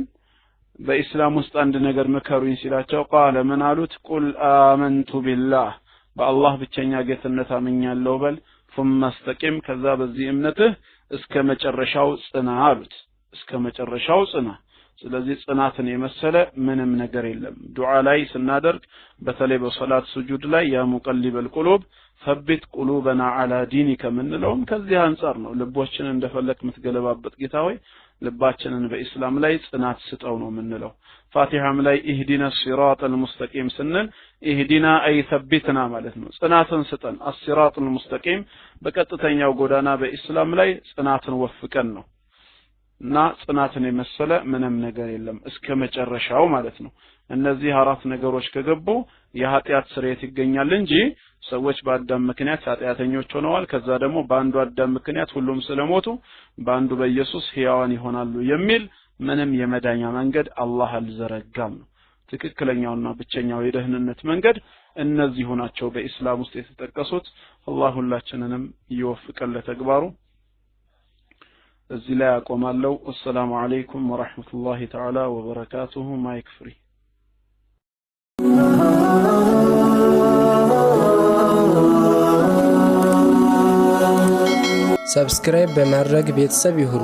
በእስላም ውስጥ አንድ ነገር መከሩኝ ሲላቸው قال من አሉት قل آمنت بالله በአላህ ብቸኛ ጌትነት አምኛለሁ በል ثم استقم كذا በዚህ እምነትህ እስከ መጨረሻው ጽና አሉት እስከ መጨረሻው ጽና ስለዚህ ጽናትን የመሰለ ምንም ነገር የለም ዱዓ ላይ ስናደርግ በተለይ በሶላት ስጁድ ላይ ያ ሙቀሊበል ቁሉብ ثبت قلوبنا على دينك ምንለውም ከዚህ አንፃር ነው ልቦችን እንደፈለክ ምትገለባበት ጌታ ሆይ ልባችንን በእስላም ላይ ጽናት ስጠው ነው ምንለው ፋቲሃም ላይ ኢህዲና ሲራጠል ሙስተቂም ስንል ኢህዲና አይ ثبتنا ማለት ነው ጽናትን ስጠን አስሲራጠል ሙስተቂም በቀጥተኛው ጎዳና በእስላም ላይ ጽናትን ወፍቀን ነው እና ጽናትን የመሰለ ምንም ነገር የለም እስከ መጨረሻው ማለት ነው እነዚህ አራት ነገሮች ከገቡ የኃጢአት ስርየት ይገኛል እንጂ ሰዎች በአዳም ምክንያት ኃጢአተኞች ሆነዋል ከዛ ደግሞ በአንዱ አዳም ምክንያት ሁሉም ስለሞቱ በአንዱ በኢየሱስ ሕያዋን ይሆናሉ የሚል ምንም የመዳኛ መንገድ አላህ አልዘረጋም ነው ትክክለኛውና ብቸኛው የደህንነት መንገድ እነዚህ ሆናቸው በእስላም ውስጥ የተጠቀሱት አላህ ሁላችንንም ይወፍቀን ለተግባሩ እዚህ ላይ አቆማለሁ ወሰላሙ አለይኩም ወራህመቱላሂ ተዓላ ወበረካቱሁ ማይክ ፍሪ ሰብስክራይብ በማድረግ ቤተሰብ ይሁኑ